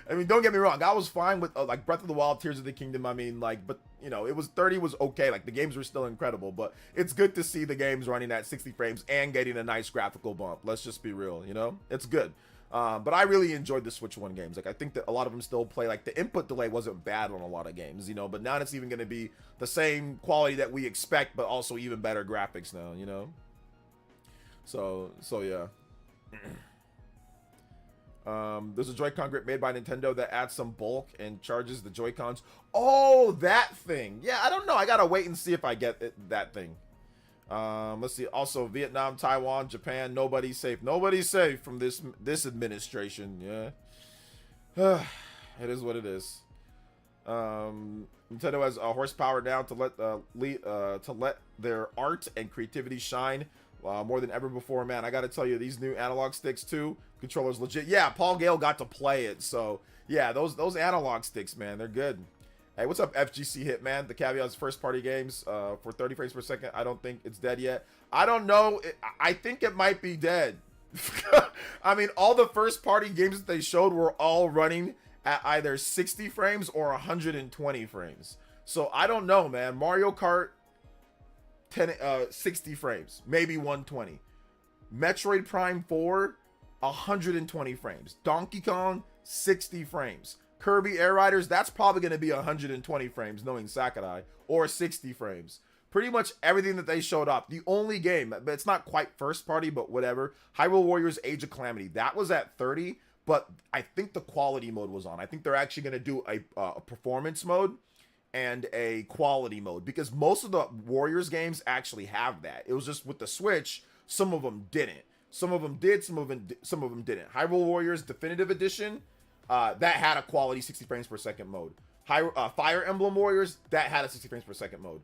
I mean, don't get me wrong. I was fine with like Breath of the Wild, Tears of the Kingdom. I mean, like, but you know, it was 30 was okay. Like the games were still incredible, but it's good to see the games running at 60 frames and getting a nice graphical bump. Let's just be real, you know, it's good. But I really enjoyed the Switch 1 games. Like I think that a lot of them still play. Like the input delay wasn't bad on a lot of games, you know. But now it's even going to be the same quality that we expect, but also even better graphics now, you know. So yeah. There's a Joy-Con grip made by Nintendo that adds some bulk and charges the Joy-Cons. Oh, that thing. Yeah, I don't know. I gotta wait and see if I get that thing. Let's see. Also, Vietnam, Taiwan, Japan. Nobody's safe. Nobody's safe from this administration. Yeah, it is what it is. Nintendo has horsepower now to let their art and creativity shine more than ever before. Man, I gotta tell you, these new analog sticks too. Controller's legit. Yeah, Paul Gale got to play it, so yeah, those analog sticks, man, they're good. Hey, what's up, FGC Hitman? The caveat is first party games for 30 frames per second. I don't think it's dead yet. I don't know. I think it might be dead. I mean, all the first party games that they showed were all running at either 60 frames or 120 frames. So I don't know, man. Mario Kart 60 frames, maybe 120. Metroid Prime 4 120 frames. Donkey Kong 60 frames. Kirby Air Riders, that's probably going to be 120 frames knowing Sakurai, or 60 frames. Pretty much everything that they showed up. The only game, but it's not quite first party, but whatever. Hyrule Warriors Age of Calamity, that was at 30, but I think the quality mode was on. I think they're actually going to do a performance mode and a quality mode, because most of the Warriors games actually have that. It was just with the Switch, some of them didn't. Some of them did, some of them didn't. Hyrule Warriors Definitive Edition, that had a quality 60 frames per second mode. Fire Emblem Warriors, that had a 60 frames per second mode.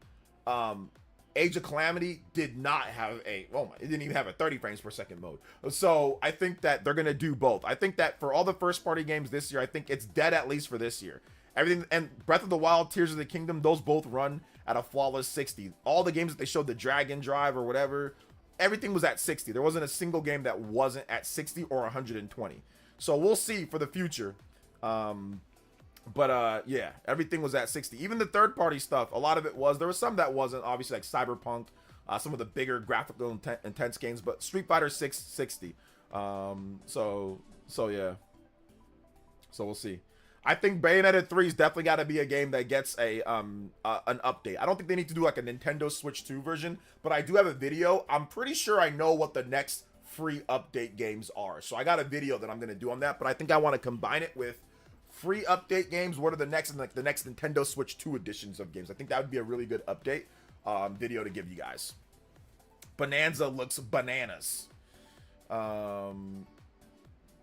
Age of Calamity did not have it didn't even have a 30 frames per second mode. So I think that they're gonna do both. I think that for all the first party games this year, I think it's dead at least for this year. Everything, and Breath of the Wild, Tears of the Kingdom, those both run at a flawless 60. All the games that they showed, the Dragon Drive or whatever, everything was at 60. There wasn't a single game that wasn't at 60 or 120. So we'll see for the future. Yeah, everything was at 60. Even the third party stuff, a lot of it was. There was some that wasn't, obviously, like Cyberpunk, some of the bigger graphical intense games, but Street Fighter 6 60. So yeah. So we'll see. I think Bayonetta 3's definitely got to be a game that gets an update. I don't think they need to do like a Nintendo Switch 2 version, but I do have a video. I'm pretty sure I know what the next free update games are. So I got a video that I'm going to do on that, but I think I want to combine it with free update games. What are the next, like the next Nintendo Switch 2 editions of games? I think that would be a really good update video to give you guys. Bonanza looks bananas.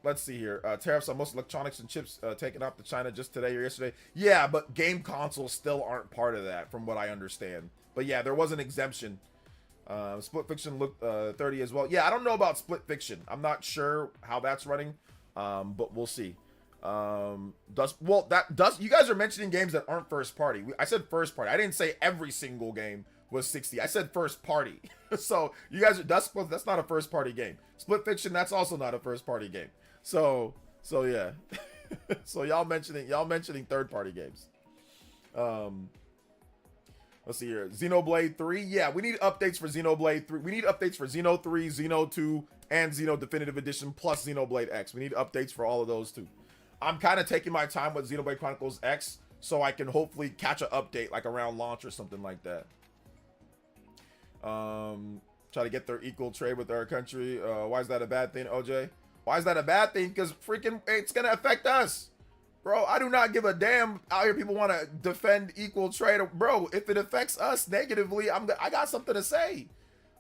Let's see here. Tariffs on most electronics and chips taken off to China just today or yesterday. Yeah, but game consoles still aren't part of that, from what I understand. But yeah, there was an exemption. Split Fiction looked 30 as well. Yeah, I don't know about Split Fiction. I'm not sure how that's running, but we'll see. You guys are mentioning games that aren't first party. I said first party. I didn't say every single game was 60. I said first party. So you guys are that's not a first party game. Split Fiction, that's also not a first party game. So yeah. So y'all mentioning third party games. Let's see here. Xenoblade 3. Yeah, we need updates for Xenoblade 3. We need updates for Xeno 3, Xeno 2, and Xeno Definitive Edition plus Xenoblade X. We need updates for all of those too. I'm kind of taking my time with Xenoblade Chronicles X so I can hopefully catch an update like around launch or something like that. Try to get their equal trade with our country. Why is that a bad thing, OJ? Why is that a bad thing? Because freaking it's gonna affect us, bro. I do not give a damn. Out here, people want to defend equal trade, bro. If it affects us negatively, I got something to say.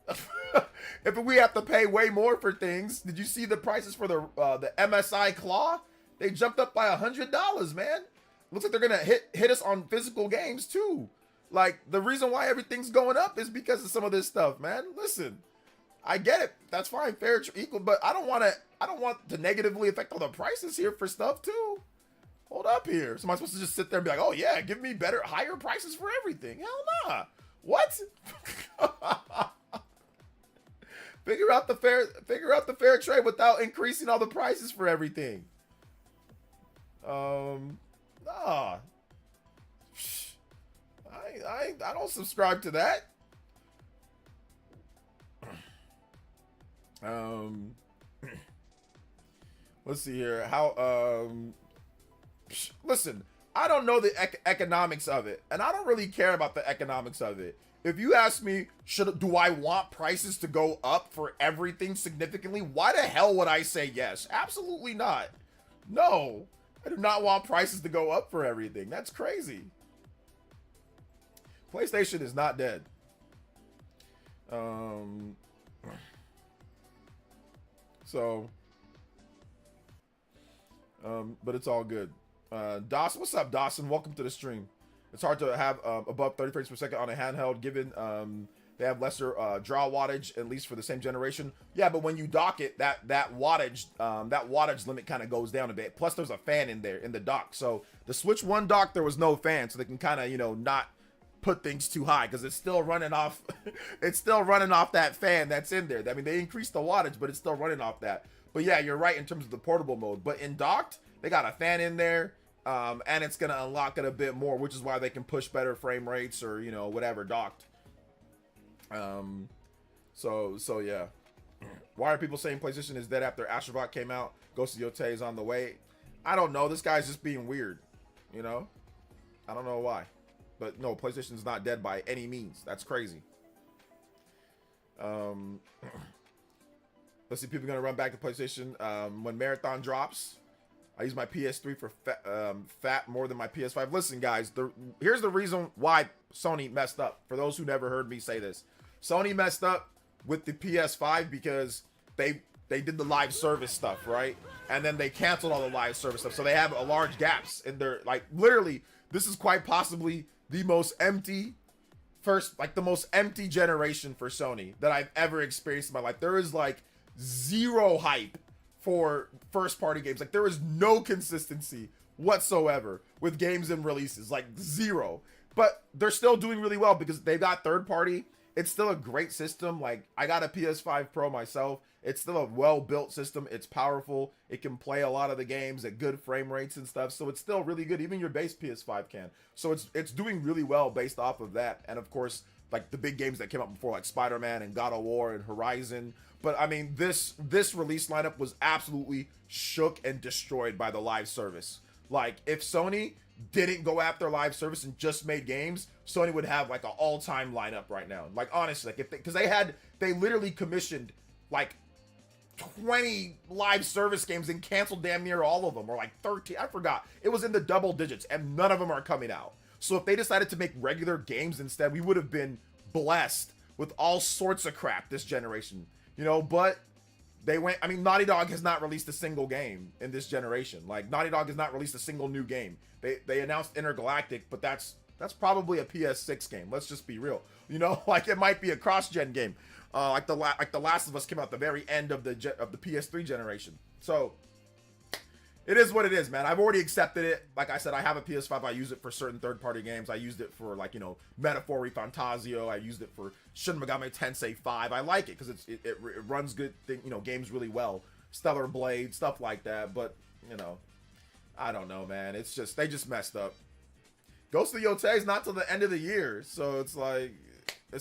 If we have to pay way more for things, did you see the prices for the MSI Claw? They jumped up by $100, man. Looks like they're gonna hit us on physical games too. Like, the reason why everything's going up is because of some of this stuff, man. Listen, I get it. That's fine, fair, equal, but I don't want to negatively affect all the prices here for stuff too. Hold up here. So am I supposed to just sit there and be like, oh yeah, give me higher prices for everything? Hell nah. What? Figure out the fair trade without increasing all the prices for everything. Nah. I don't subscribe to that. Let's see here. Listen, I don't know the economics of it, and I don't really care about the economics of it. If you ask me, do I want prices to go up for everything significantly? Why the hell would I say yes? Absolutely not. No, I do not want prices to go up for everything. That's crazy. PlayStation is not dead. But it's all good. Dawson, what's up, Dawson? Welcome to the stream. It's hard to have above 30 frames per second on a handheld, given they have lesser draw wattage, at least for the same generation. Yeah, but when you dock it, that wattage limit kind of goes down a bit. Plus, there's a fan in there in the dock. So the Switch 1 dock, there was no fan, so they can kind of not put things too high because it's still running off. It's still running off that fan that's in there. I mean, they increased the wattage, but it's still running off that. But yeah, you're right in terms of the portable mode. But in docked, they got a fan in there. And it's gonna unlock it a bit more, which is why they can push better frame rates or whatever docked. So yeah. Why are people saying PlayStation is dead after Astrobot came out? Ghost of Yotei is on the way. I don't know. This guy's just being weird. I don't know why, but no, PlayStation's not dead by any means. That's crazy. Let's see. People are gonna run back to PlayStation when Marathon drops. I use my PS3 for fat more than my PS5. Listen, guys, here's the reason why Sony messed up. For those who never heard me say this, Sony messed up with the PS5 because they did the live service stuff, right? And then they canceled all the live service stuff. So they have a large gaps in their, literally, this is quite possibly the most empty generation for Sony that I've ever experienced in my life. There is zero hype for first party games. There is no consistency whatsoever with games and releases, zero. But they're still doing really well because they got third party. It's still a great system. I got a PS5 Pro myself. It's still a well-built system. It's powerful. It can play a lot of the games at good frame rates and stuff. So it's still really good. Even your base PS5 can. So it's doing really well based off of that. And of course, the big games that came out before, like Spider-Man and God of War and Horizon. But I mean, this release lineup was absolutely shook and destroyed by the live service. If Sony didn't go after live service and just made games, Sony would have an all-time lineup right now. Honestly, because they literally commissioned 20 live service games and canceled damn near all of them, or 13. I forgot. It was in the double digits, and none of them are coming out. So if they decided to make regular games instead, we would have been blessed with all sorts of crap this generation. But they went. I mean, Naughty Dog has not released a single game in this generation. Naughty Dog has not released a single new game. They announced Intergalactic, but that's probably a PS6 game. Let's just be real. It might be a cross-gen game. The Last of Us came out at the very end of the PS3 generation. So it is what it is, man. I've already accepted it. Like I said, I have a PS5. I use it for certain third-party games. I used it for Metaphor Fantasio. I used it for Shin Megami Tensei 5. I like it because it runs good games really well. Stellar Blade, stuff like that. But I don't know, man. It's just they just messed up. Ghost of Yotei is not till the end of the year, so it's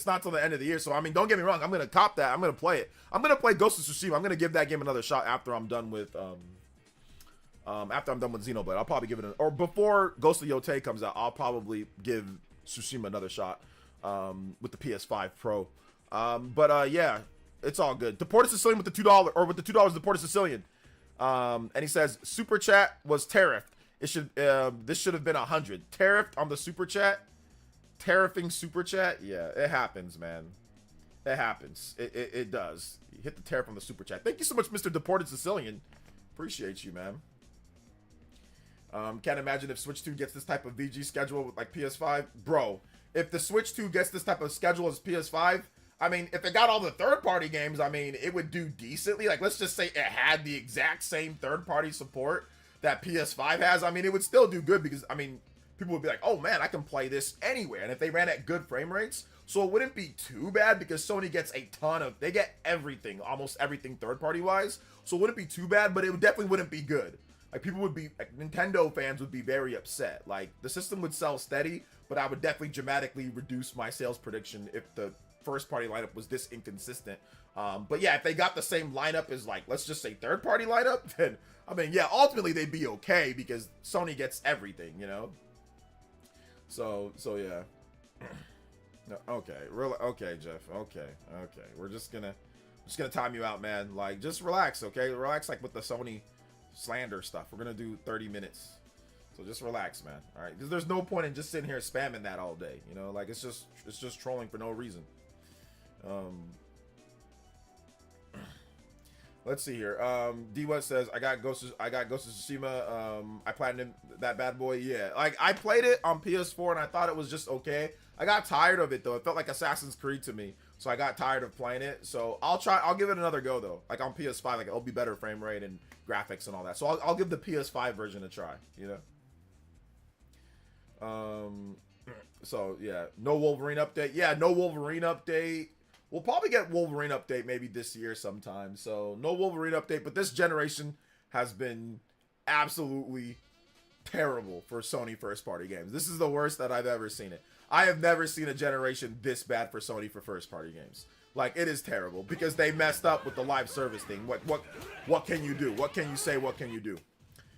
not till the end of the year. So I mean, don't get me wrong. I'm gonna cop that. I'm gonna play it. I'm gonna play Ghost of Tsushima. I'm gonna give that game another shot after I'm done with Xenoblade. I'll probably give it or before Ghost of Yotei comes out, I'll probably give Tsushima another shot with the PS5 Pro. Yeah, it's all good. Deport a Sicilian with the $2 or with the $2 Deport a Sicilian. And he says super chat was tariffed. This should have been 100. Tariffed on the super chat. Tariffing super chat. Yeah, it happens, man. It happens. It does. You hit the tariff on the super chat. Thank you so much, Mr. Deported Sicilian. Appreciate you, man. Can't imagine if Switch 2 gets this type of VG schedule with PS5. Bro, if the Switch 2 gets this type of schedule as PS5, I mean, if it got all the third-party games, I mean, it would do decently. Let's just say it had the exact same third-party support that PS5 has. I mean, it would still do good because, I mean, people would be like, oh, man, I can play this anywhere. And if they ran at good frame rates, so it wouldn't be too bad because Sony gets a ton of, they get everything, almost everything third-party-wise. So it wouldn't be too bad, but it definitely wouldn't be good. like people would be, like, Nintendo fans would be very upset. Like the system would sell steady, but I would definitely dramatically reduce my sales prediction if the first party lineup was this inconsistent. But yeah, if they got the same lineup as, like, let's just say third party lineup, then I mean, yeah, ultimately they'd be okay because Sony gets everything, you know. So yeah. No, okay, okay, Jeff. Okay. We're just gonna time you out, man. Like, just relax, okay? Relax, like with the Sony slander stuff. We're gonna do 30 minutes, so just relax, man. All right, because there's no point in just sitting here spamming that all day, you know. Like, it's just trolling for no reason. Let's see here. D-West says, I got Ghost of Tsushima. I platinum that bad boy. Yeah, like I played it on PS4 and I thought it was just okay. I got tired of it though. It felt like Assassin's Creed to me, so I got tired of playing it. So I'll give it another go though. Like on PS5, like it'll be better frame rate and graphics and all that. So I'll give the PS5 version a try. You know. So yeah, no Wolverine update. Yeah, no Wolverine update. We'll probably get Wolverine update maybe this year sometime. So no Wolverine update, but this generation has been absolutely terrible for Sony first party games. This is the worst that I've ever seen it. I have never seen a generation this bad for Sony for first party games. Like, it is terrible because they messed up with the live service thing. What can you do? What can you say? What can you do?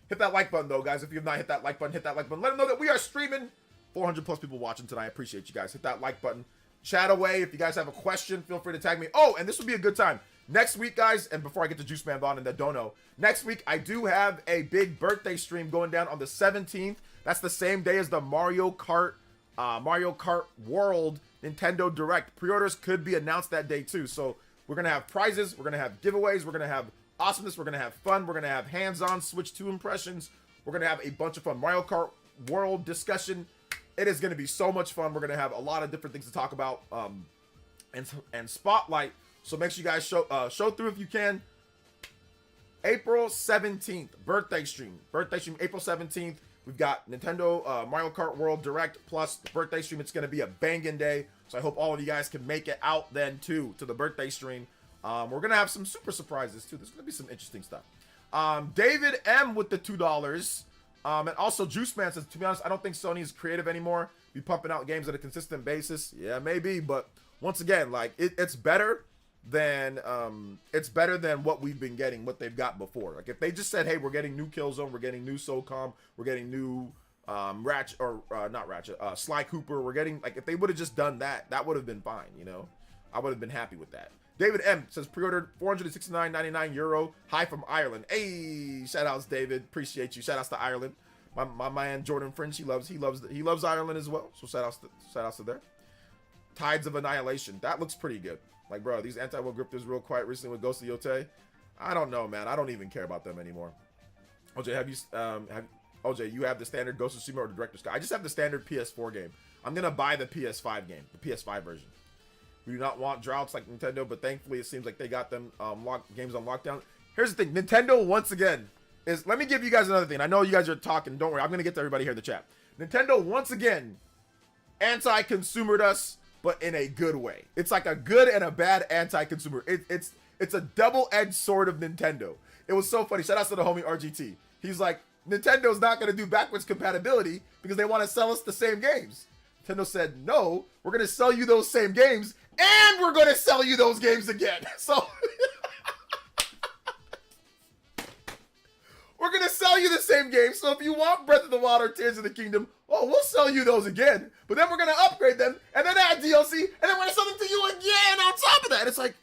Hit that like button though, guys. If you have not hit that like button, hit that like button. Let them know that we are streaming. 400 plus people watching tonight. I appreciate you guys. Hit that like button. Chat away. If you guys have a question, feel free to tag me. Oh, and this would be a good time. Next week, guys, and before I get to Juice Man Bond and that don't know, next week I do have a big birthday stream going down on the 17th. That's the same day as the Mario Kart World Nintendo Direct. Pre-orders could be announced that day too. So we're going to have prizes. We're going to have giveaways. We're going to have awesomeness. We're going to have fun. We're going to have hands-on Switch 2 impressions. We're going to have a bunch of fun Mario Kart World discussion. It is going to be so much fun. We're going to have a lot of different things to talk about and spotlight. So make sure you guys show through if you can. April 17th, birthday stream. April 17th. We've got Nintendo Mario Kart World Direct plus the birthday stream. It's going to be a banging day. So I hope all of you guys can make it out then too to the birthday stream. We're going to have some super surprises too. There's going to be some interesting stuff. David M with the $2. And also Juice Man says, to be honest, I don't think Sony is creative anymore. Be pumping out games at a consistent basis. Yeah, maybe, but once again, like it's better than what we've been getting, what they've got before. Like if they just said, hey, we're getting new Killzone, we're getting new SOCOM, we're getting new Sly Cooper, we're getting, like, if they would have just done that, that would have been fine, you know. I would have been happy with that. David M says pre-ordered €469.99. Hi from Ireland. Hey, shout outs, David. Appreciate you. Shout outs to Ireland. My man Jordan Fringe, he loves Ireland as well. So shout outs to there. Tides of Annihilation. That looks pretty good. Like, bro, these anti-will grifters real quiet recently with Ghost of Yote. I don't know, man. I don't even care about them anymore. OJ, you have the standard Ghost of Tsushima or the Director's Cut? I just have the standard PS4 game. I'm gonna buy the PS5 game, the PS5 version. We do not want droughts like Nintendo, but thankfully it seems like they got them games on lockdown. Here's the thing, Nintendo once again is, let me give you guys another thing. I know you guys are talking, don't worry, I'm gonna get to everybody here in the chat. Nintendo once again anti-consumered us, but in a good way. It's like a good and a bad anti-consumer. It's a double-edged sword of Nintendo. It was so funny. Shout out to the homie RGT. He's like, Nintendo's not gonna do backwards compatibility because they want to sell us the same games. Nintendo said, no, we're going to sell you those same games, and we're going to sell you those games again. So, we're going to sell you the same games. So, if you want Breath of the Wild or Tears of the Kingdom, oh, we'll sell you those again. But then we're going to upgrade them, and then add DLC, and then we're going to sell them to you again on top of that. It's like,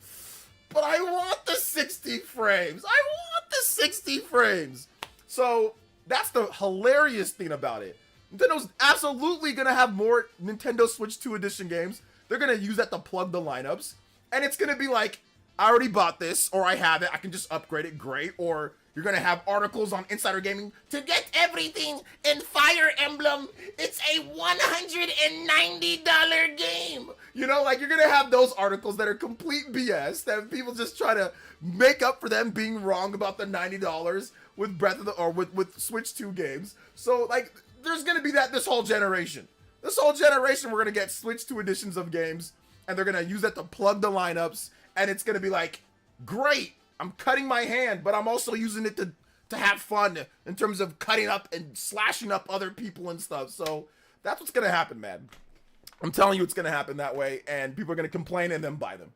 but I want the 60 frames. I want the 60 frames. So, that's the hilarious thing about it. Nintendo's absolutely going to have more Nintendo Switch 2 Edition games. They're going to use that to plug the lineups. And it's going to be like, I already bought this, or I have it, I can just upgrade it, great. Or you're going to have articles on Insider Gaming. To get everything in Fire Emblem, it's a $190 game. You know, like, you're going to have those articles that are complete BS, that people just try to make up for them being wrong about the $90 with with Switch 2 games. So, like, there's going to be that this whole generation. This whole generation, we're going to get Switch 2 editions of games, and they're going to use that to plug the lineups, and it's going to be like, great, I'm cutting my hand, but I'm also using it to have fun in terms of cutting up and slashing up other people and stuff. So that's what's gonna happen, man. I'm telling you, it's gonna happen that way, and people are gonna complain and then buy them.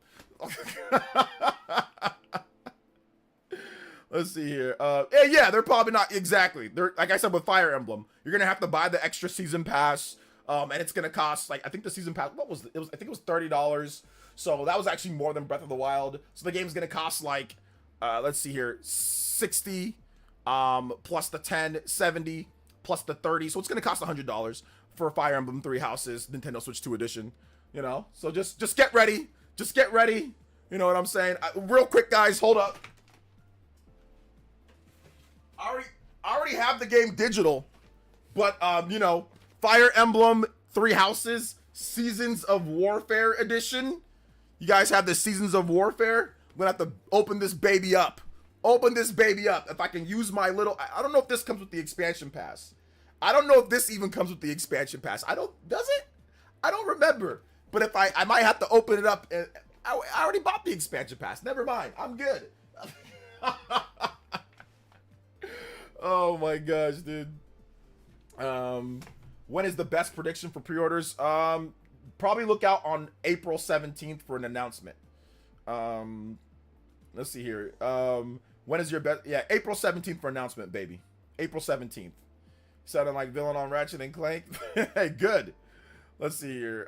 Let's see here. Yeah, they're probably not exactly. They're like I said with Fire Emblem, you're gonna have to buy the extra season pass, and it's gonna cost like I think the season pass. What was it? I think it was $30. So that was actually more than Breath of the Wild. So the game's gonna cost like, let's see here, 60, plus the 10, 70, plus the 30. So it's gonna cost $100 for Fire Emblem Three Houses Nintendo Switch 2 edition. You know, so just get ready. Just get ready. You know what I'm saying? Real quick, guys, hold up. I already have the game digital, but you know, Fire Emblem Three Houses Seasons of Warfare edition. You guys have the Seasons of Warfare. I'm gonna have to open this baby up. Open this baby up. If I can use my little, I don't know if this comes with the expansion pass. I don't know if this even comes with the expansion pass. Does it? I don't remember. But if I might have to open it up. And I already bought the expansion pass. Never mind. I'm good. Oh my gosh, dude. When is the best prediction for pre-orders? Probably look out on April 17th for an announcement. Let's see here. When is your best? Yeah, April 17th for announcement, baby. April 17th. Sounding like villain on Ratchet and Clank. Hey, good. Let's see here.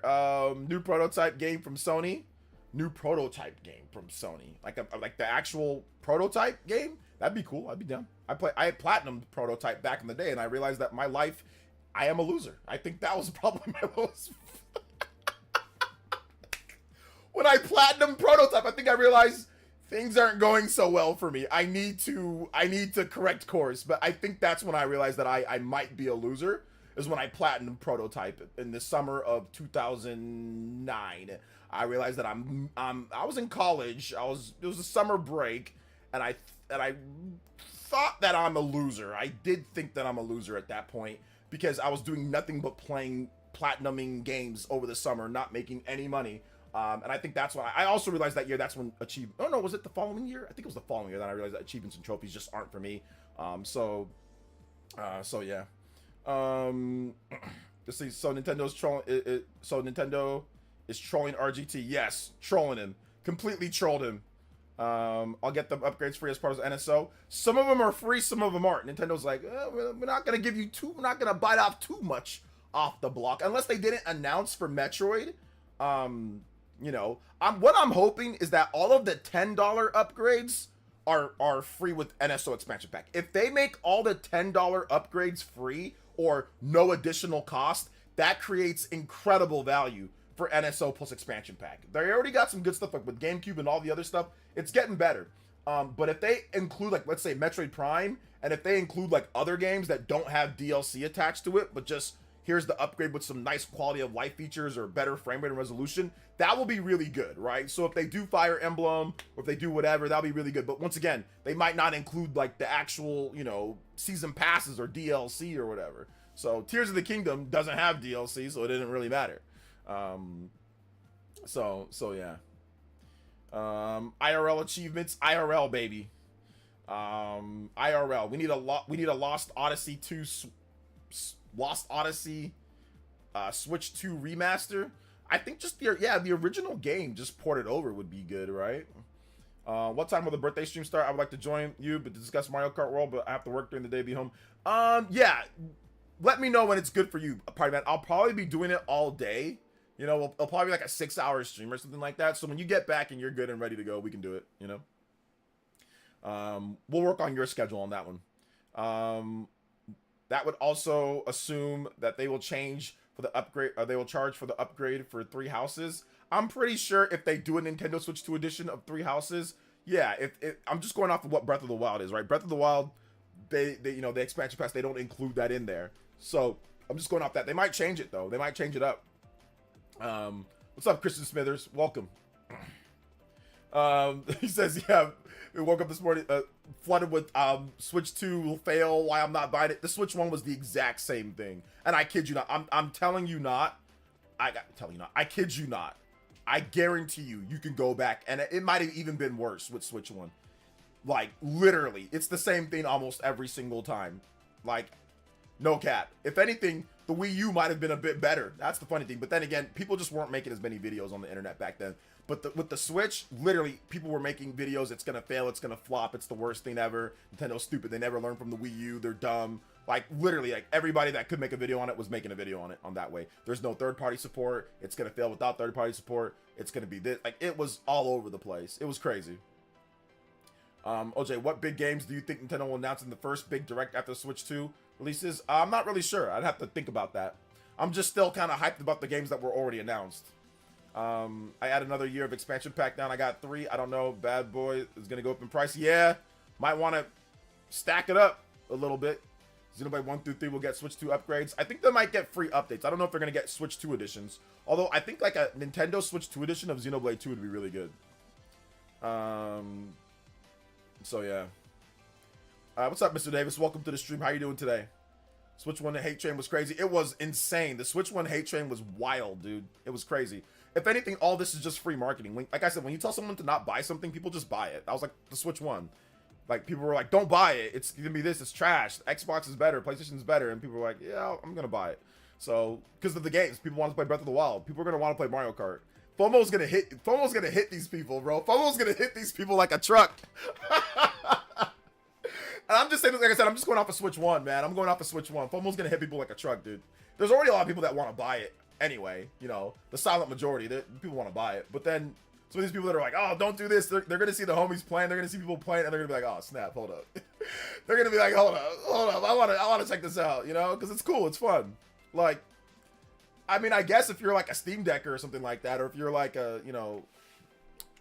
New prototype game from Sony. New prototype game from Sony. Like the actual prototype game. That'd be cool. I'd be down. I had platinum prototype back in the day, and I realized that my life, I am a loser. I think that was probably my most. When I platinum prototype, I think I realized things aren't going so well for me. I need to correct course. But I think that's when I realized that I might be a loser. Is when I platinum prototype in the summer of 2009. I realized that I was in college. It was a summer break, and I thought that I'm a loser. I did think that I'm a loser at that point because I was doing nothing but playing platinuming games over the summer, not making any money. And I think that's why I also realized that year that's when oh no, was it the following year? I think it was the following year that I realized that achievements and trophies just aren't for me. So yeah. Let's see. So Nintendo's trolling. So Nintendo is trolling RGT. Yes, trolling him. Completely trolled him. I'll get them upgrades free as part of NSO. Some of them are free, some of them aren't. Nintendo's like, we're not gonna give you we're not gonna bite off too much off the block unless they didn't announce for Metroid. You know, what I'm hoping is that all of the $10 upgrades are free with NSO expansion pack. If they make all the $10 upgrades free or no additional cost, that creates incredible value for NSO plus expansion pack. They already got some good stuff like with GameCube and all the other stuff. It's getting better. But if they include like, let's say Metroid Prime, and if they include like other games that don't have DLC attached to it, but just here's the upgrade with some nice quality of life features or better frame rate and resolution, that will be really good, right? So if they do Fire Emblem or if they do whatever, that'll be really good. But once again, they might not include like the actual, you know, season passes or DLC or whatever. So Tears of the Kingdom doesn't have DLC, so it didn't really matter. So yeah. IRL achievements, IRL baby. IRL. We need a Lost Odyssey 2 Lost Odyssey Switch 2 remaster. I think just the original game just ported over would be good, right? What time will the birthday stream start? I would like to join you but to discuss Mario Kart World, but I have to work during the day, be home. Yeah. Let me know when it's good for you, Party Man. I'll probably be doing it all day. You know, it'll probably be like a 6-hour stream or something like that. So when you get back and you're good and ready to go, we can do it, you know? We'll work on your schedule on that one. That would also assume that they will change for the upgrade, or they will charge for the upgrade for 3 houses. I'm pretty sure if they do a Nintendo Switch 2 edition of 3 houses, yeah, if I'm just going off of what Breath of the Wild is, right? Breath of the Wild, they you know, the expansion pass, they don't include that in there. So I'm just going off that. They might change it though. They might change it up. What's up, Christian Smithers? Welcome. He says, yeah, we woke up this morning flooded with Switch 2 will fail, why I'm not buying it. The Switch 1 was the exact same thing. And I kid you not. I'm telling you not. I kid you not. I guarantee you can go back and it might have even been worse with Switch 1. Like, literally, it's the same thing almost every single time. Like, no cap. If anything, the Wii U might have been a bit better. That's the funny thing. But then again, people just weren't making as many videos on the internet back then. But with the Switch, literally, people were making videos. It's gonna fail. It's gonna flop. It's the worst thing ever. Nintendo's stupid. They never learned from the Wii U. They're dumb. Like, literally, like, everybody that could make a video on it was making a video on it on that way. There's no third-party support. It's gonna fail without third-party support. It's gonna be this. Like, it was all over the place. It was crazy. OJ, what big games do you think Nintendo will announce in the first big direct after Switch 2 releases? I'm not really sure. I'd have to think about that. I'm just still kind of hyped about the games that were already announced. I add another year of expansion pack down. I got 3. I don't know. Bad Boy is going to go up in price. Yeah. Might want to stack it up a little bit. Xenoblade 1 through 3 will get Switch 2 upgrades. I think they might get free updates. I don't know if they're going to get Switch 2 editions. Although I think like a Nintendo Switch 2 edition of Xenoblade 2 would be really good. So yeah. What's up, Mr. Davis? Welcome to the stream. How you doing today? Switch 1 hate train was crazy. It was insane. The Switch 1 hate train was wild, dude. It was crazy. If anything, all this is just free marketing. Like I said, when you tell someone to not buy something, people just buy it. I was like, the Switch 1. Like, people were like, don't buy it. It's gonna be this. It's trash. Xbox is better. PlayStation's better. And people were like, yeah, I'm gonna buy it. So, because of the games, people want to play Breath of the Wild. People are gonna want to play Mario Kart. FOMO's gonna hit these people, bro. FOMO's gonna hit these people like a truck. And I'm just saying, like I said, I'm just going off of Switch 1, man. I'm going off of Switch 1. FOMO's gonna hit people like a truck, dude. There's already a lot of people that want to buy it anyway. You know, the silent majority, people want to buy it. But then, some of these people that are like, oh, don't do this. They're gonna see the homies playing. They're gonna see people playing, and they're gonna be like, oh, snap, hold up. They're gonna be like, hold up. I wanna check this out, you know? Because it's cool. It's fun. Like, I mean, I guess if you're like a Steam Decker or something like that, or if you're like a, you know,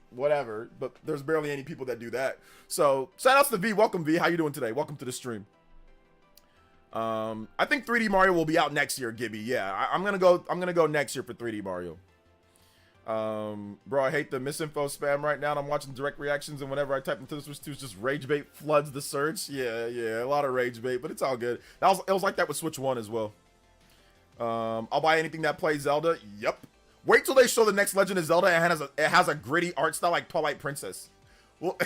whatever, but there's barely any people that do that. So, shout outs to V. Welcome, V. How you doing today? Welcome to the stream. I think 3D Mario will be out next year, Gibby. Yeah, I'm gonna go next year for 3D Mario. Bro, I hate the misinfo spam right now. I'm watching direct reactions, and whenever I type into the Switch 2, it's just rage bait floods the search. Yeah, a lot of rage bait, but it's all good. It was like that with Switch 1 as well. I'll buy anything that plays Zelda. Yep. Wait till they show the next Legend of Zelda and it has a gritty art style like Twilight Princess. Well,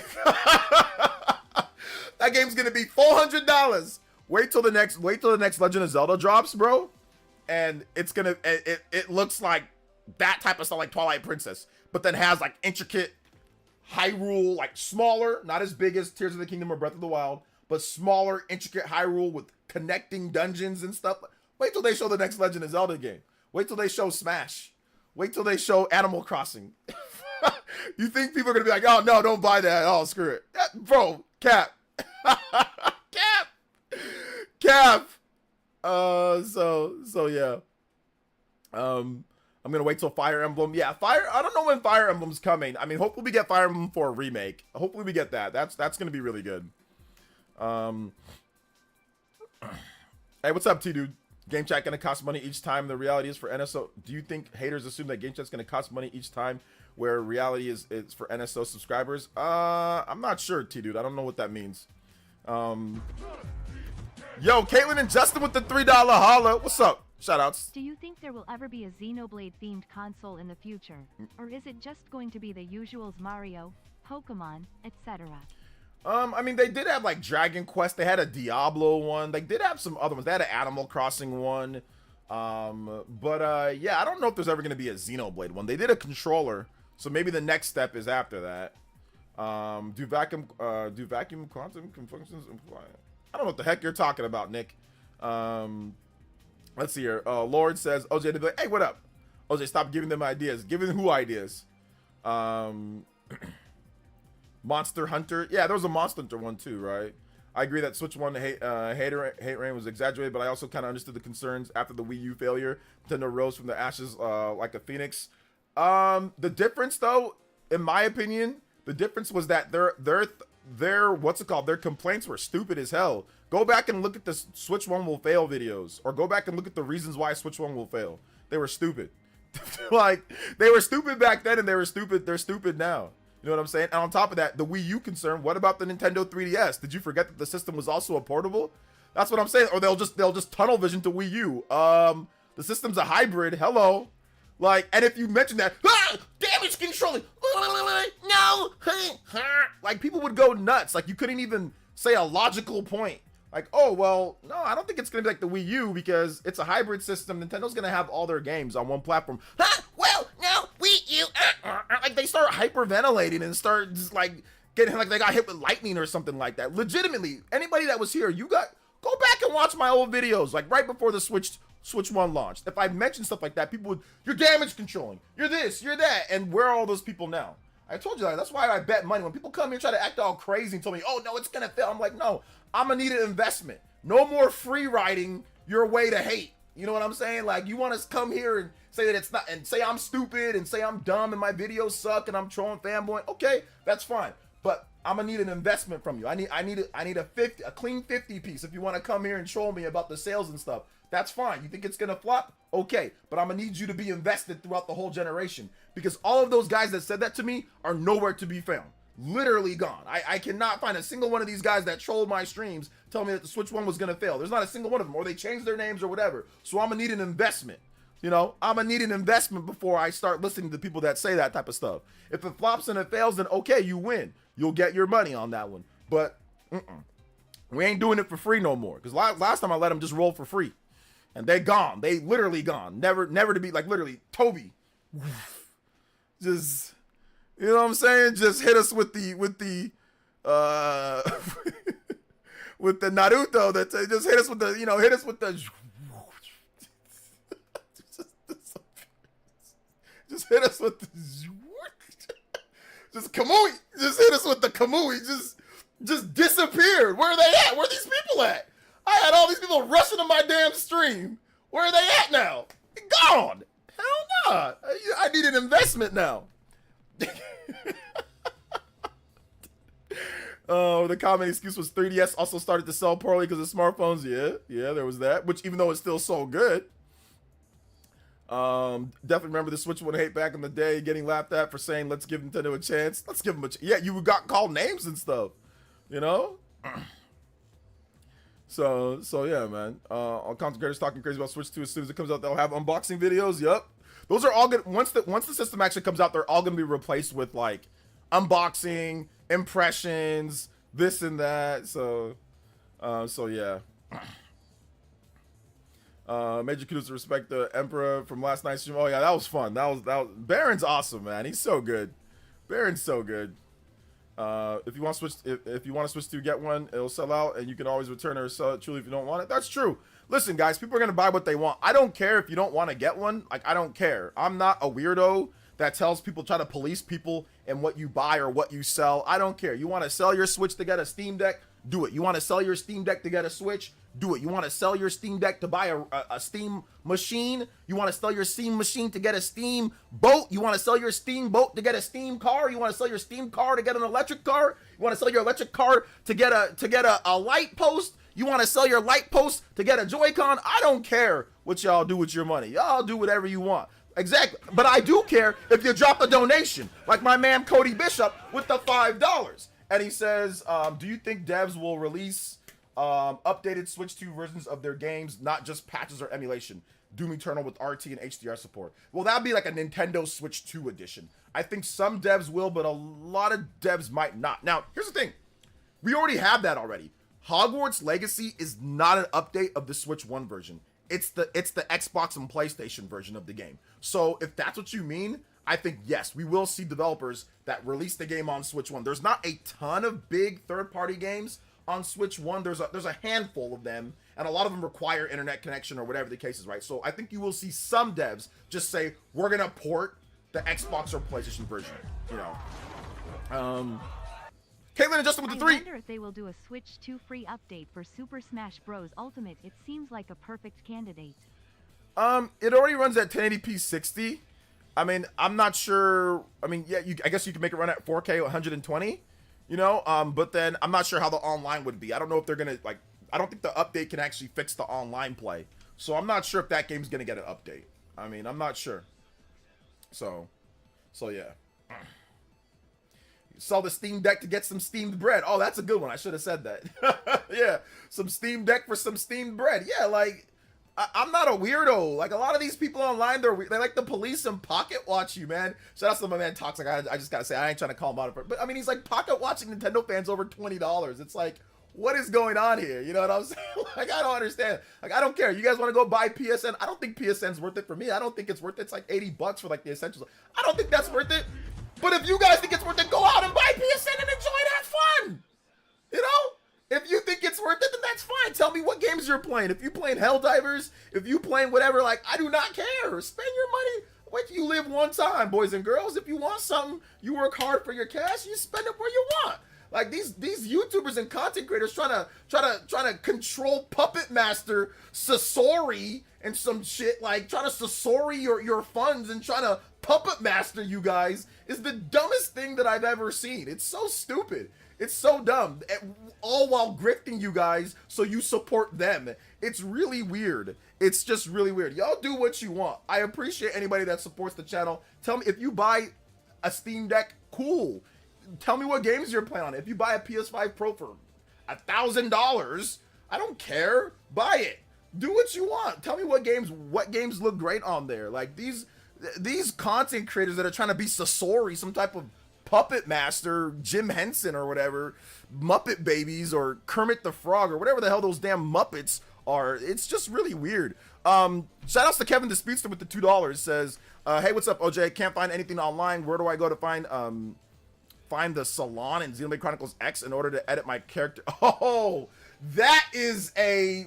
that game's gonna be $400. Wait till the next Legend of Zelda drops, bro, and it's gonna it looks like that type of style like Twilight Princess, but then has like intricate Hyrule, like smaller, not as big as Tears of the Kingdom or Breath of the Wild, but smaller, intricate Hyrule with connecting dungeons and stuff. Wait till they show the next Legend of Zelda game. Wait till they show Smash. Wait till they show Animal Crossing. You think people are going to be like, oh, no, don't buy that. Oh, screw it. Bro, Cap. Cap. So yeah. I'm going to wait till Fire Emblem. Yeah, I don't know when Fire Emblem's coming. I mean, hopefully we get Fire Emblem for a remake. Hopefully we get that. That's going to be really good. Hey, what's up, T-Dude? Game chat gonna cost money each time. The reality is for NSO. Do you think haters assume that game chat's gonna cost money each time, where reality is for NSO subscribers? I'm not sure, T-Dude. I don't know what that means. Yo, Caitlin and Justin with the $3 holla. What's up? Shoutouts. Do you think there will ever be a Xenoblade themed console in the future, or is it just going to be the usuals Mario, Pokemon, etc.? I mean, they did have like Dragon Quest. They had a Diablo one. They did have some other ones. They had an Animal Crossing one. Yeah, I don't know if there's ever going to be a Xenoblade one. They did a controller, so maybe the next step is after that. Do vacuum quantum functions imply? I don't know what the heck you're talking about, Nick. Let's see here. Lord says, OJ, they'd be like, hey, what up? OJ, stop giving them ideas. Giving who ideas? Monster Hunter. Yeah, there was a Monster Hunter one too, right? I agree that Switch 1 hate rain was exaggerated, but I also kind of understood the concerns after the Wii U failure. Nintendo rose from the ashes like a phoenix. The difference, though, in my opinion, the difference was that their what's it called? Their complaints were stupid as hell. Go back and look at the Switch 1 will fail videos, or go back and look at the reasons why Switch 1 will fail. They were stupid. Like, they were stupid back then, and they're stupid now. You know what I'm saying? And on top of that, the Wii U concern, what about the Nintendo 3DS? Did you forget that the system was also a portable? That's what I'm saying. Or they'll just tunnel vision to Wii U. The system's a hybrid. Hello. Like, and if you mention that, damage controlling, no, like people would go nuts. Like you couldn't even say a logical point. Like, oh, well, no, I don't think it's going to be like the Wii U because it's a hybrid system. Nintendo's going to have all their games on one platform. Well, no, Wii U. Like they start hyperventilating and start just like getting like they got hit with lightning or something like that. Legitimately, anybody that was here, go back and watch my old videos, like right before the Switch 1 launched. If I mentioned stuff like that, people would, you're damage controlling, you're this, you're that, and where are all those people now? I told you that. That's why I bet money. When people come here and try to act all crazy and tell me, oh no, it's gonna fail, I'm like, no, I'm gonna need an investment. No more free riding your way to hate. You know what I'm saying? Like, you want to come here and say that it's not, and say I'm stupid and say I'm dumb and my videos suck and I'm trolling fanboy. Okay, that's fine. But I'm gonna need an investment from you. I need a clean 50 piece if you want to come here and troll me about the sales and stuff. That's fine. You think it's gonna flop? Okay, but I'm gonna need you to be invested throughout the whole generation because all of those guys that said that to me are nowhere to be found. Literally gone. I cannot find a single one of these guys that trolled my streams telling me that the Switch 1 was gonna fail. There's not a single one of them, or they changed their names or whatever. So I'm gonna need an investment. You know, I'm gonna need an investment before I start listening to people that say that type of stuff. If it flops and it fails, then okay, you win. You'll get your money on that one. But we ain't doing it for free no more. Because last time I let them just roll for free. And they gone. They literally gone. Never to be, like, literally, Toby. Just, you know what I'm saying? Just hit us with the with the Naruto. Just hit us with the, hit us with the. Just hit us with the. Just Kamui. Just hit us with the Kamui. Just disappeared. Where are they at? Where are these people at? I had all these people rushing to my damn stream. Where are they at now? Gone. Hell nah. I need an investment now. Oh, the common excuse was 3DS also started to sell poorly because of smartphones. Yeah, there was that. Which, even though it's still sold good. Definitely remember the Switch 1 hate back in the day, getting laughed at for saying, let's give Nintendo a chance. Let's give them a chance. Yeah, you got called names and stuff. You know? So yeah, man. All content creators talking crazy about Switch 2 as soon as it comes out. They'll have unboxing videos. Yep, those are all good. Once the system actually comes out, they're all gonna be replaced with like unboxing, impressions, this and that. So yeah. Major kudos to respect the Emperor from last night's stream. Oh yeah, that was fun. That was Baron's awesome, man. He's so good. Baron's so good. If you want to switch to get one, it'll sell out, and you can always return it or sell it truly if you don't want it. That's true. Listen, guys, people are gonna buy what they want. I don't care if you don't want to get one. Like, I don't care. I'm not a weirdo that tells people, try to police people and what you buy or what you sell. I don't care. You want to sell your Switch to get a Steam Deck? Do it. You want to sell your Steam Deck to get a Switch? Do it. You want to sell your Steam Deck to buy a Steam machine? You want to sell your Steam machine to get a Steam boat? You want to sell your Steam boat to get a Steam car? You want to sell your Steam car to get an electric car? You want to sell your electric car to get a light post? You want to sell your light post to get a Joy-Con? I don't care what y'all do with your money. Y'all do whatever you want. Exactly. But I do care if you drop a donation, like my man Cody Bishop with the $5. And he says, do you think devs will release updated Switch 2 versions of their games, not just patches or emulation? Doom Eternal with RT and HDR support. Well, that'd be like a Nintendo Switch 2 edition. I think some devs will, but a lot of devs might not. Now, here's the thing. We already have that already. Hogwarts Legacy is not an update of the Switch 1 version. It's the Xbox and PlayStation version of the game. So if that's what you mean, I think, yes, we will see developers that release the game on Switch 1. There's not a ton of big third-party games on Switch 1. There's a handful of them, and a lot of them require internet connection or whatever the case is, right? So I think you will see some devs just say, we're going to port the Xbox or PlayStation version, you know. Caitlin and Justin with the 3. I wonder if they will do a Switch 2 free update for Super Smash Bros. Ultimate. It seems like a perfect candidate. It already runs at 1080p 60. I mean, I'm not sure. I mean, yeah, I guess you can make it run at 4K 120, you know, but then I'm not sure how the online would be. I don't know if they're going to, like, I don't think the update can actually fix the online play. So I'm not sure if that game's going to get an update. I mean, I'm not sure. So yeah. Sell the Steam Deck to get some steamed bread. Oh, that's a good one. I should have said that. Yeah, some Steam Deck for some steamed bread. Yeah, like, I'm not a weirdo. Like a lot of these people online, they like the police and pocket watch you, man. Shout out to my man Toxic. I just gotta say, I ain't trying to call him out, but I mean, he's like pocket watching Nintendo fans over $20. It's like, what is going on here? You know what I'm saying? Like, I don't understand. Like, I don't care. You guys want to go buy PSN? I don't think PSN's worth it for me. I don't think it's worth it. It's like $80 for like the essentials. I don't think that's worth it. But if you guys think it's worth it, go out and buy PSN and enjoy and have fun. You know? If you think it's worth it, then that's fine. Tell me what games you're playing. If you're playing Helldivers, if you playing whatever, like, I do not care. Spend your money. Wait, you live one time, boys and girls. If you want something, you work hard for your cash, you spend it where you want. Like these YouTubers and content creators trying to control Puppet Master Sasori and some shit, like trying to Sasori your funds and trying to Puppet Master you guys is the dumbest thing that I've ever seen. It's so stupid. It's so dumb. All while grifting you guys so you support them. It's really weird. It's just really weird. Y'all do what you want. I appreciate anybody that supports the channel. Tell me if you buy a Steam Deck, cool. Tell me what games you're playing on. If you buy a PS5 Pro for $1,000, I don't care. Buy it. Do what you want. Tell me what games look great on there. Like these content creators that are trying to be Sasori, some type of Puppet Master, Jim Henson or whatever, Muppet Babies or Kermit the Frog or whatever the hell those damn Muppets are. It's just really weird. Shout outs to Kevin the Speedster with the $2. Says, hey, what's up, OJ? Can't find anything online. Where do I go to find the salon in Xenoblade Chronicles X in order to edit my character? Oh, that is a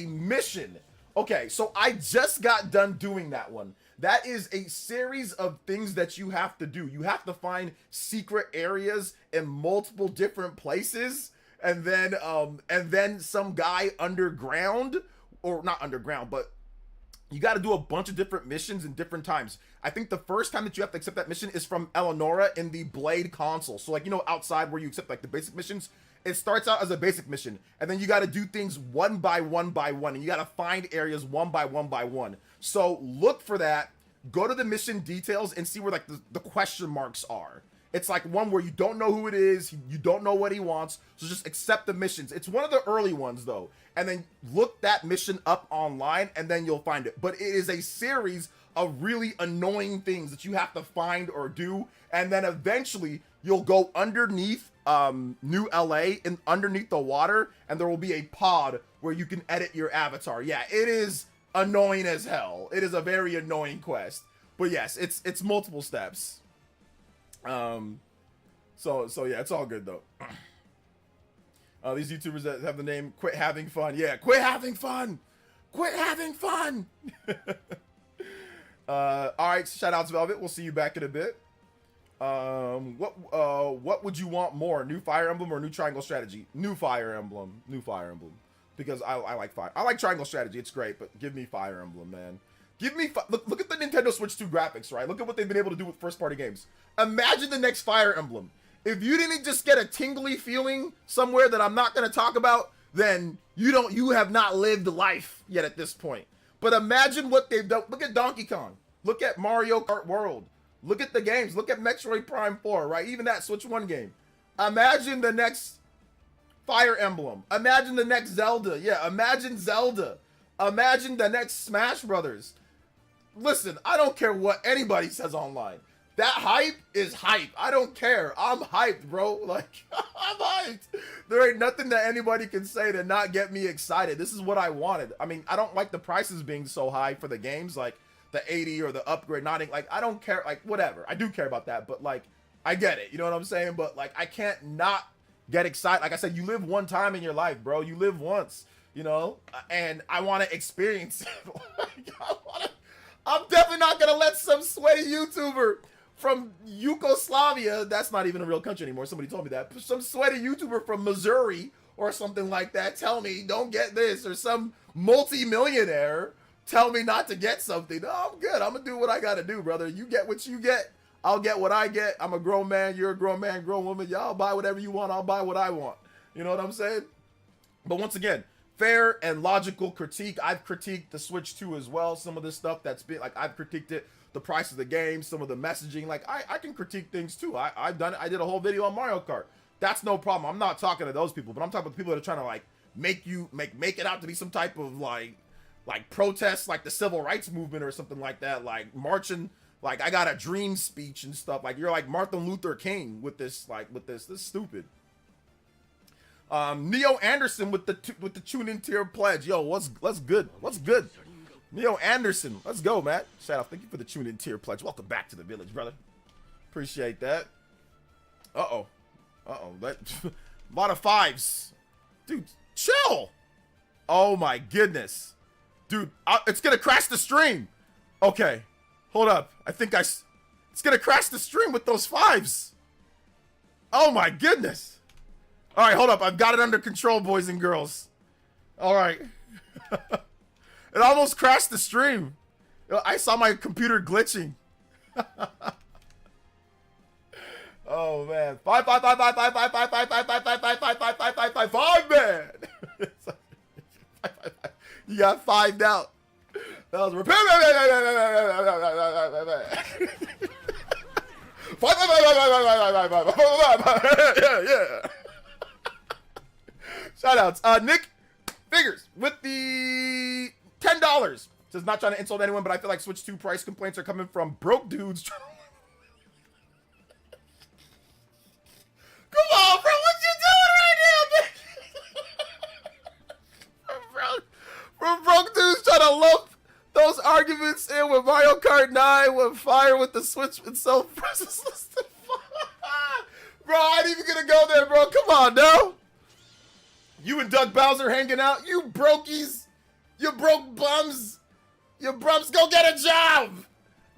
mission. Okay, so I just got done doing that one. That is a series of things that you have to do. You have to find secret areas in multiple different places, and then some guy underground, or not underground, but you got to do a bunch of different missions in different times. I think the first time that you have to accept that mission is from Eleonora in the Blade console. So like, you know, outside where you accept like the basic missions, it starts out as a basic mission, and then you got to do things one by one, and you got to find areas one by one. So look for that, go to the mission details and see where like the question marks are. It's like one where you don't know who it is, you don't know what he wants, so just accept the missions. It's one of the early ones though, and then look that mission up online and then you'll find it. But it is a series of really annoying things that you have to find or do, and then eventually you'll go underneath New LA and underneath the water, and there will be a pod where you can edit your avatar. Yeah, it is annoying as hell. It is a very annoying quest, but yes, it's multiple steps. So yeah, it's all good though. These YouTubers that have the name Quit Having Fun. Yeah, quit having fun. Quit having fun. All right, shout outs Velvet. We'll see you back in a bit. What would you want more? New Fire Emblem or new Triangle Strategy? New Fire Emblem. New Fire Emblem. Because I like fire. I like Triangle Strategy. It's great, but give me Fire Emblem, man. Give me look at the Nintendo Switch 2 graphics, right? Look at what they've been able to do with first-party games. Imagine the next Fire Emblem. If you didn't just get a tingly feeling somewhere that I'm not going to talk about, then you have not lived life yet at this point. But imagine what they've done. Look at Donkey Kong. Look at Mario Kart World. Look at the games. Look at Metroid Prime 4, right? Even that Switch 1 game. Imagine the next Fire Emblem. Imagine the next Zelda. Yeah, imagine Zelda. Imagine the next Smash Brothers. Listen, I don't care what anybody says online. That hype is hype. I don't care. I'm hyped, bro. Like, I'm hyped. There ain't nothing that anybody can say to not get me excited. This is what I wanted. I mean, I don't like the prices being so high for the games, like the 80 or the upgrade. Not like, I don't care. Like, whatever. I do care about that, but like, I get it. You know what I'm saying? But like, I can't not get excited. Like I said, you live one time in your life, bro. You live once, you know, and I want to experience it. Like, I'm definitely not going to let some sweaty YouTuber from Yugoslavia, that's not even a real country anymore, somebody told me that, some sweaty YouTuber from Missouri or something like that tell me don't get this, or some multi-millionaire tell me not to get something. No, I'm good. I'm going to do what I got to do, brother. You get what you get. I'll get what I get. I'm a grown man. You're a grown man, grown woman. Y'all buy whatever you want. I'll buy what I want. You know what I'm saying? But once again, fair and logical critique. I've critiqued the Switch 2 as well. Some of this stuff that's been like, I've critiqued it, the price of the game, some of the messaging. Like I can critique things too. I've done it. I did a whole video on Mario Kart. That's no problem. I'm not talking to those people, but I'm talking about people that are trying to like make it out to be some type of like like protest like the civil rights movement or something like that, like marching, like I got a dream speech and stuff. Like you're like Martin Luther King with this, this stupid. Neo Anderson with the tune in tier pledge. Yo, what's good? What's good? Neo Anderson, let's go, man. Shout out, thank you for the tune in tier pledge. Welcome back to the village, brother. Appreciate that. That a lot of fives, dude. Chill. Oh my goodness, dude. It's gonna crash the stream. Okay, hold up. I think it's gonna crash the stream with those fives. Oh my goodness. All right, hold up. I've got it under control, boys and girls. All right. It almost crashed the stream. I saw my computer glitching. Oh man. 5 man. You got 5'd out. That was repair. Yeah. Shout outs. Nick Figures with the $10. Says not trying to insult anyone, but I feel like Switch 2 price complaints are coming from broke dudes. Come on, bro. What you doing right now, bitch? From broke dudes trying to lump those arguments in with Mario Kart 9 with fire with the Switch itself. Bro, I ain't even gonna go there, bro. Come on, now. You and Doug Bowser hanging out? You brokies. You broke bums. You brums, go get a job.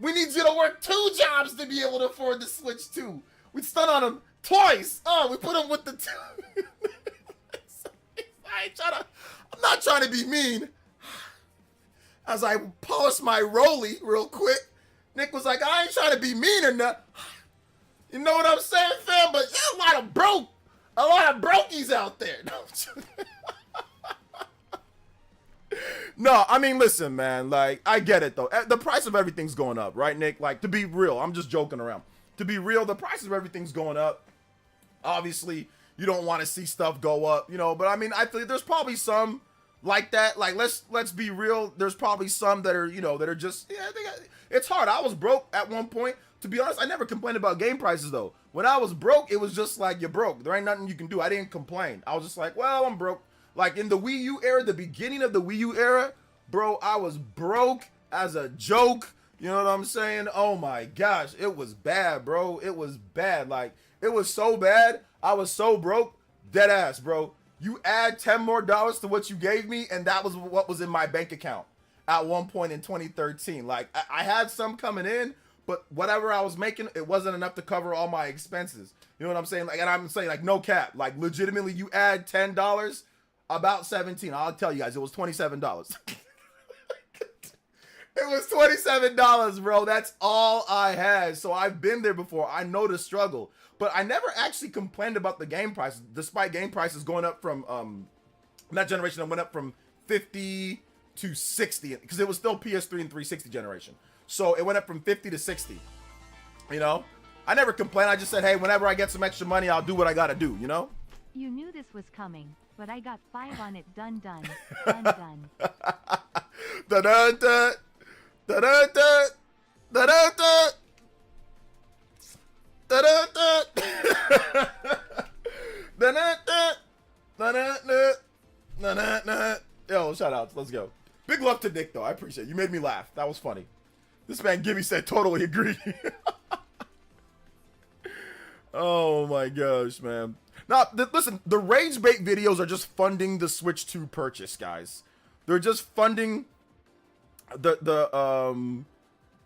We need you to work 2 jobs to be able to afford the Switch 2. We stun on him twice. Oh, we put him with the 2. I'm not trying to be mean. As I polish my rollie real quick, Nick was like, I ain't trying to be mean or nothing. You know what I'm saying, fam? But there's a lot of brokies out there. No, I mean, listen, man, like, I get it, though. The price of everything's going up, right, Nick? Like, to be real, I'm just joking around. To be real, the price of everything's going up. Obviously, you don't want to see stuff go up, you know, but I mean, I think there's probably some like that. Like, let's be real. There's probably some that are, you know, that are just, yeah, it's hard. I was broke at one point. To be honest, I never complained about game prices, though. When I was broke, it was just like, you're broke. There ain't nothing you can do. I didn't complain. I was just like, well, I'm broke. Like, in the Wii U era, the beginning of the Wii U era, bro, I was broke as a joke. You know what I'm saying? Oh, my gosh. It was bad, bro. It was bad. Like, it was so bad. I was so broke. Dead ass, bro. You add $10 more to what you gave me, and that was what was in my bank account at one point in 2013. Like, I had some coming in, but whatever I was making, it wasn't enough to cover all my expenses. You know what I'm saying? Like, and I'm saying, like, no cap. Like, legitimately, you add $10, about 17. I'll tell you guys, it was $27. It was $27, bro. That's all I had. So I've been there before. I know the struggle. But I never actually complained about the game prices, despite game prices going up from, that generation, it went up from 50 to 60, because it was still PS3 and 360 generation. So it went up from 50 to 60, you know? I never complained. I just said, hey, whenever I get some extra money, I'll do what I got to do, you know? You knew this was coming, but I got 5 on it. Done. Done. Da-da-da. Da-da-da. Da-da-da. Da-da-da. Da-da-da. Da-da-da. Da-da-da. Yo, shout outs. Let's go. Big love to Nick, though. I appreciate it. You made me laugh. That was funny. This man Gibby said totally agree. Oh my gosh, man. Now, listen, the rage bait videos are just funding the Switch 2 purchase, guys. They're just funding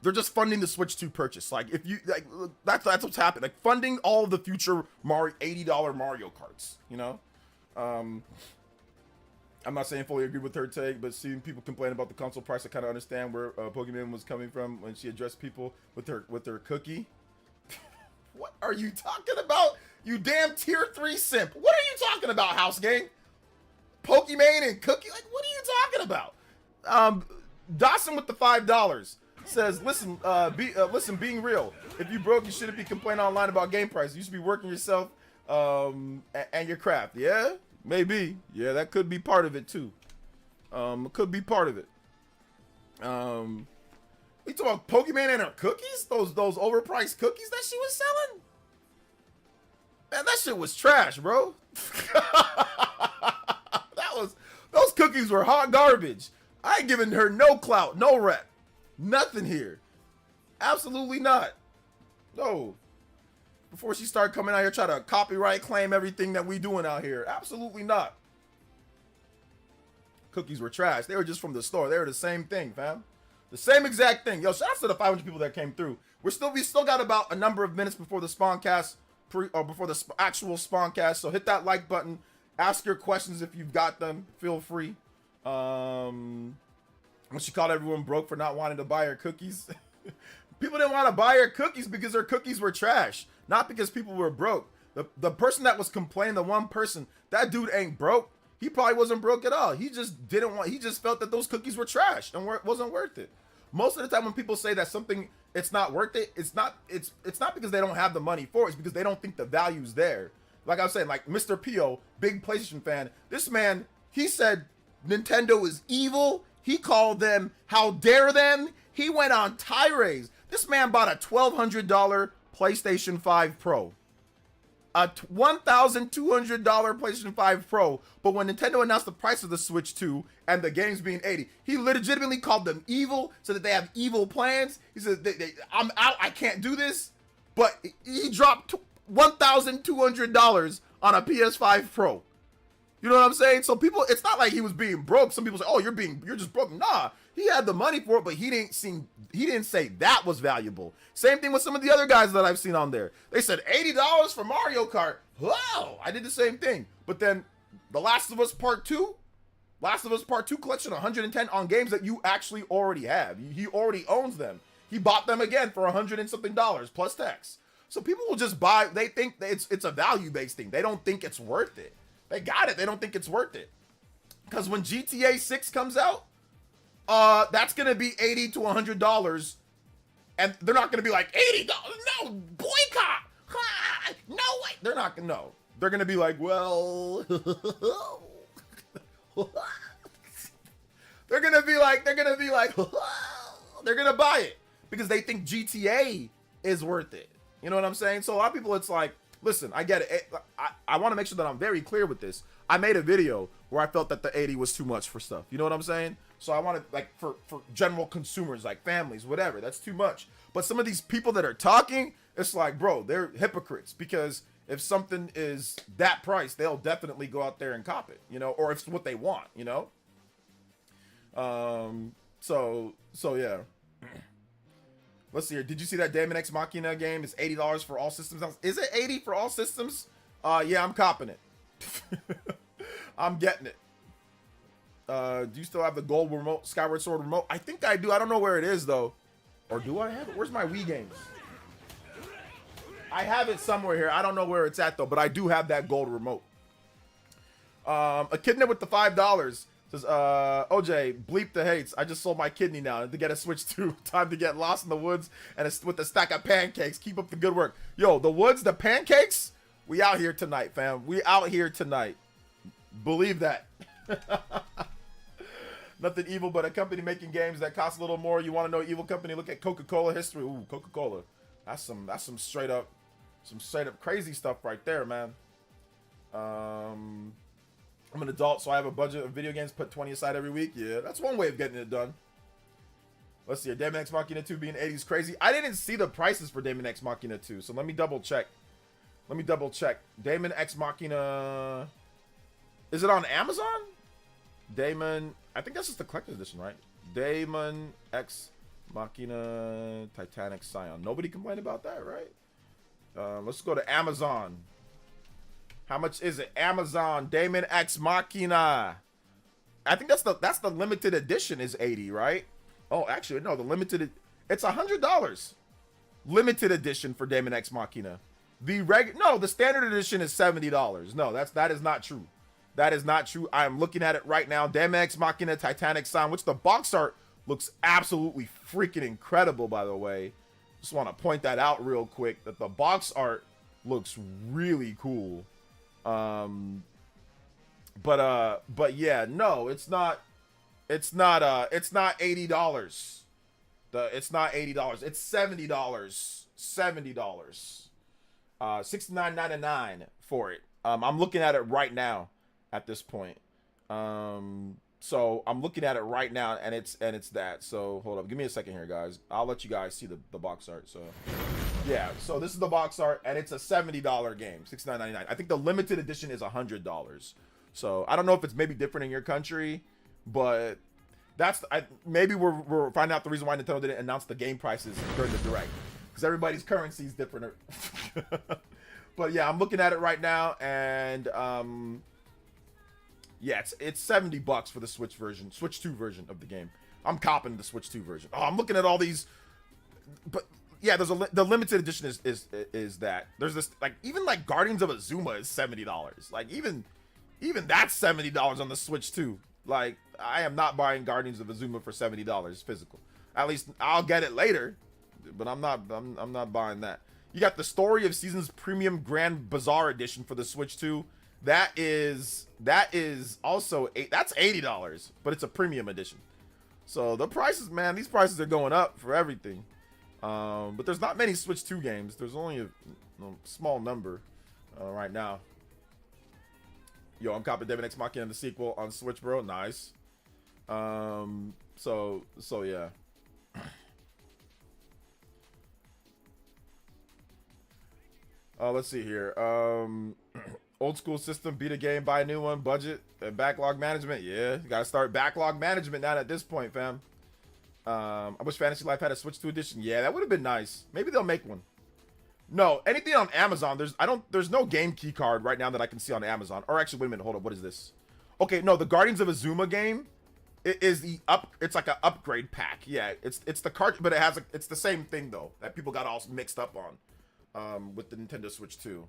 they're just funding the Switch 2 purchase. Like, if you, like, that's what's happening. Like, funding all the future $80 Mario Karts, you know? I'm not saying fully agree with her take, but seeing people complain about the console price, I kind of understand where Pokemon was coming from when she addressed people with her cookie. What are you talking about? You damn tier 3 simp. What are you talking about, House Gang? Pokemon and cookie? Like, what are you talking about? Dawson with the $5 says, listen, being real. If you broke, you shouldn't be complaining online about game prices. You should be working yourself and your craft. Yeah, maybe. Yeah, that could be part of it too. Could be part of it. We talking about Pokemon and her cookies? Those overpriced cookies that she was selling? Man, that shit was trash, bro. Those cookies were hot garbage. I ain't giving her no clout, no rep. Nothing here. Absolutely not. No. Before she started coming out here trying to copyright claim everything that we doing out here. Absolutely not. Cookies were trash. They were just from the store. They were the same thing, fam. The same exact thing. Yo, shout out to the 500 people that came through. We still got about a number of minutes before the Spawncast, before the actual Spawncast. So hit that like button. Ask your questions if you've got them. Feel free. When she called everyone broke for not wanting to buy her cookies. People didn't want to buy her cookies because her cookies were trash. Not because people were broke. The person that was complaining, the one person, that dude ain't broke. He probably wasn't broke at all. He just felt that those cookies were trash and wasn't worth it. Most of the time when people say that something, it's not worth it, it's not because they don't have the money for it. It's because they don't think the value's there. Like I was saying, like Mr. Pio, big PlayStation fan, this man, he said Nintendo is evil. He called them, how dare them? He went on tirades. This man bought a $1,200 PlayStation 5 Pro. A $1,200 PlayStation 5 Pro, but when Nintendo announced the price of the Switch 2 and the games being $80, he legitimately called them evil, so that they have evil plans. He said, I'm out, I can't do this. But he dropped $1,200 on a PS5 Pro. You know what I'm saying? So people, it's not like he was being broke. Some people say, oh, you're just broke. Nah, he had the money for it, but he didn't say that was valuable. Same thing with some of the other guys that I've seen on there. They said $80 for Mario Kart. Wow, I did the same thing. But then The Last of Us Part 2 collection, 110 on games that you actually already have. He already owns them. He bought them again for $100 and something plus tax. So people will just buy, they think that it's a value-based thing. They don't think it's worth it. They got it. They don't think it's worth it. Because when GTA 6 comes out, that's going to be $80 to $100. And they're not going to be like, $80? No, boycott. No way. They're not going to know. They're going to be like, well, they're going to be like, they're going to buy it because they think GTA is worth it. You know what I'm saying? So a lot of people, it's like, listen, I get it. I want to make sure that I'm very clear with this. I made a video where I felt that the 80 was too much for stuff. You know what I'm saying? So I want to, like, for general consumers, like families, whatever, that's too much. But some of these people that are talking, it's like, bro, they're hypocrites, because if something is that price, they'll definitely go out there and cop it, you know, or if it's what they want, you know? So yeah. Let's see here. Did you see that Daemon X Machina game? It's $80 for all systems. Is it 80 for all systems? Yeah, I'm copping it. I'm getting it. Do you still have the gold remote, Skyward Sword remote? I think I do. I don't know where it is, though. Or do I have it? Where's my Wii games? I have it somewhere here. I don't know where it's at, though, but I do have that gold remote. A kidney with the $5 says, OJ, bleep the hates. I just sold my kidney now to get a Switch 2. Time to get lost in the woods and with a stack of pancakes. Keep up the good work. Yo, the woods, the pancakes, we out here tonight, fam. We out here tonight. Believe that. Nothing evil but a company making games that cost a little more. You want to know evil company? Look at Coca-Cola history. Ooh, Coca-Cola. That's some straight up crazy stuff right there, man. I'm an adult, so I have a budget of video games, put 20 aside every week. Yeah, that's one way of getting it done. Let's see. Daemon X Machina 2 being 80 is crazy. I didn't see the prices for Daemon X Machina 2, so let me double check. Daemon X Machina. Is it on Amazon? Daemon. I think that's just the collector's edition, right? Daemon X Machina Titanic Scion. Nobody complained about that, right? Let's go to Amazon. How much is it? Amazon Daemon X Machina. I think that's the limited edition is 80, right? Oh, actually no, the limited it's $100. Limited edition for Daemon X Machina. The standard edition is $70. No, that is not true. That is not true. I am looking at it right now. Daemon X Machina Titanic Sign, which the box art looks absolutely freaking incredible, by the way. Just want to point that out real quick, that the box art looks really cool. But yeah, no, it's not It's not $80. It's not $80. It's $70. $70. $69.99 for it. I'm looking at it right now at this point. So I'm looking at it right now, and it's that. So hold up, give me a second here, guys. I'll let you guys see the box art. So yeah, so this is the box art, and it's a $70 game, $69.99. I think the limited edition is $100. So I don't know if it's maybe different in your country, but maybe we're finding out the reason why Nintendo didn't announce the game prices during the direct, because everybody's currency is different. But yeah, I'm looking at it right now, and yeah, it's $70 for the Switch 2 version of the game. I'm copping the Switch 2 version. Oh, I'm looking at all these, but yeah, the limited edition is that. There's this, like, even like Guardians of Azuma is $70. Like even that's $70 on the Switch 2. Like, I am not buying Guardians of Azuma for $70 physical. At least I'll get it later, but I'm not buying that. You got the Story of Seasons Premium Grand Bazaar Edition for the Switch 2. That is also that's $80, but it's a premium edition. So the prices, man, these prices are going up for everything. But there's not many Switch 2 games. There's only a small number right now. Yo, I'm copping Devin X Machina in the sequel on Switch, bro. Nice. So yeah. Let's see here. Old school system, beat a game, buy a new one, budget, and backlog management. Yeah, you gotta start backlog management now at this point, fam. I wish Fantasy Life had a Switch 2 edition. Yeah, that would have been nice. Maybe they'll make one. No, anything on Amazon. There's no game key card right now that I can see on Amazon. Or actually, wait a minute, hold up. What is this? Okay, no, the Guardians of Azuma game is it's like an upgrade pack. Yeah, it's the card, but it's the same thing though that people got all mixed up on with the Nintendo Switch 2.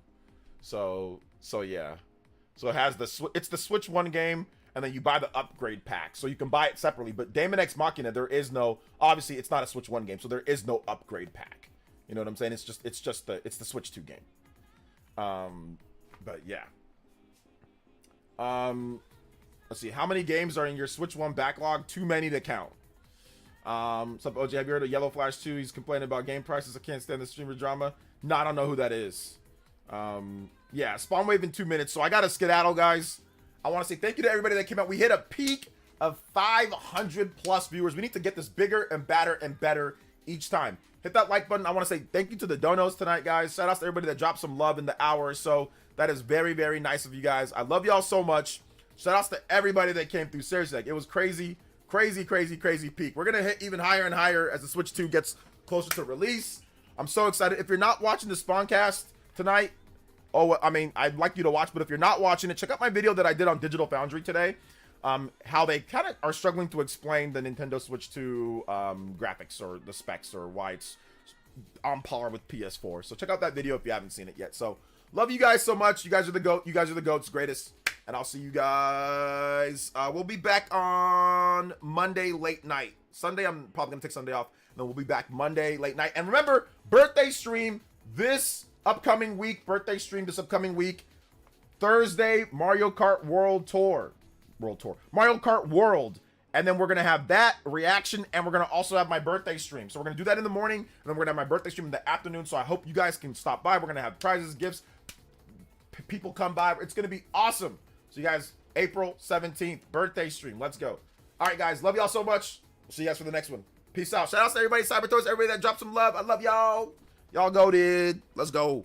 So yeah. So it has it's the Switch 1 game, and then you buy the upgrade pack. So you can buy it separately, but Daemon X Machina, obviously it's not a Switch 1 game, so there is no upgrade pack. You know what I'm saying? It's the Switch 2 game. But yeah. Let's see. How many games are in your Switch 1 backlog? Too many to count. What's up, OG? Have you heard of Yellow Flash 2? He's complaining about game prices. I can't stand the streamer drama. No, I don't know who that is. Yeah, Spawn Wave in 2 minutes. So I got to skedaddle, guys. I want to say thank you to everybody that came out. We hit a peak of 500 plus viewers. We need to get this bigger and badder and better each time. Hit that like button. I want to say thank you to the donos tonight, guys. Shout out to everybody that dropped some love in the hour or so. That is very, very nice of you guys. I love y'all so much. Shout outs to everybody that came through. Seriously, like, it was crazy, crazy, crazy, crazy peak. We're going to hit even higher and higher as the Switch 2 gets closer to release. I'm so excited. If you're not watching the Spawncast tonight, I'd like you to watch, but if you're not watching it, check out my video that I did on Digital Foundry today. How they kind of are struggling to explain the Nintendo Switch 2 graphics or the specs or why it's on par with PS4. So check out that video if you haven't seen it yet. So love you guys so much. You guys are the GOAT. You guys are the GOATs, greatest. And I'll see you guys. We'll be back on Monday late night. Sunday, I'm probably going to take Sunday off. And then we'll be back Monday late night. And remember, birthday stream this upcoming week. Thursday, Mario Kart World Tour. Mario Kart World. And then we're going to have that reaction, and we're going to also have my birthday stream. So we're going to do that in the morning, and then we're going to have my birthday stream in the afternoon. So I hope you guys can stop by. We're going to have prizes, gifts. People come by. It's going to be awesome. So you guys, April 17th, birthday stream. Let's go. All right, guys. Love y'all so much. We'll see you guys for the next one. Peace out. Shout out to everybody, Cybertoys, everybody that dropped some love. I love y'all. Y'all go, dude. Let's go.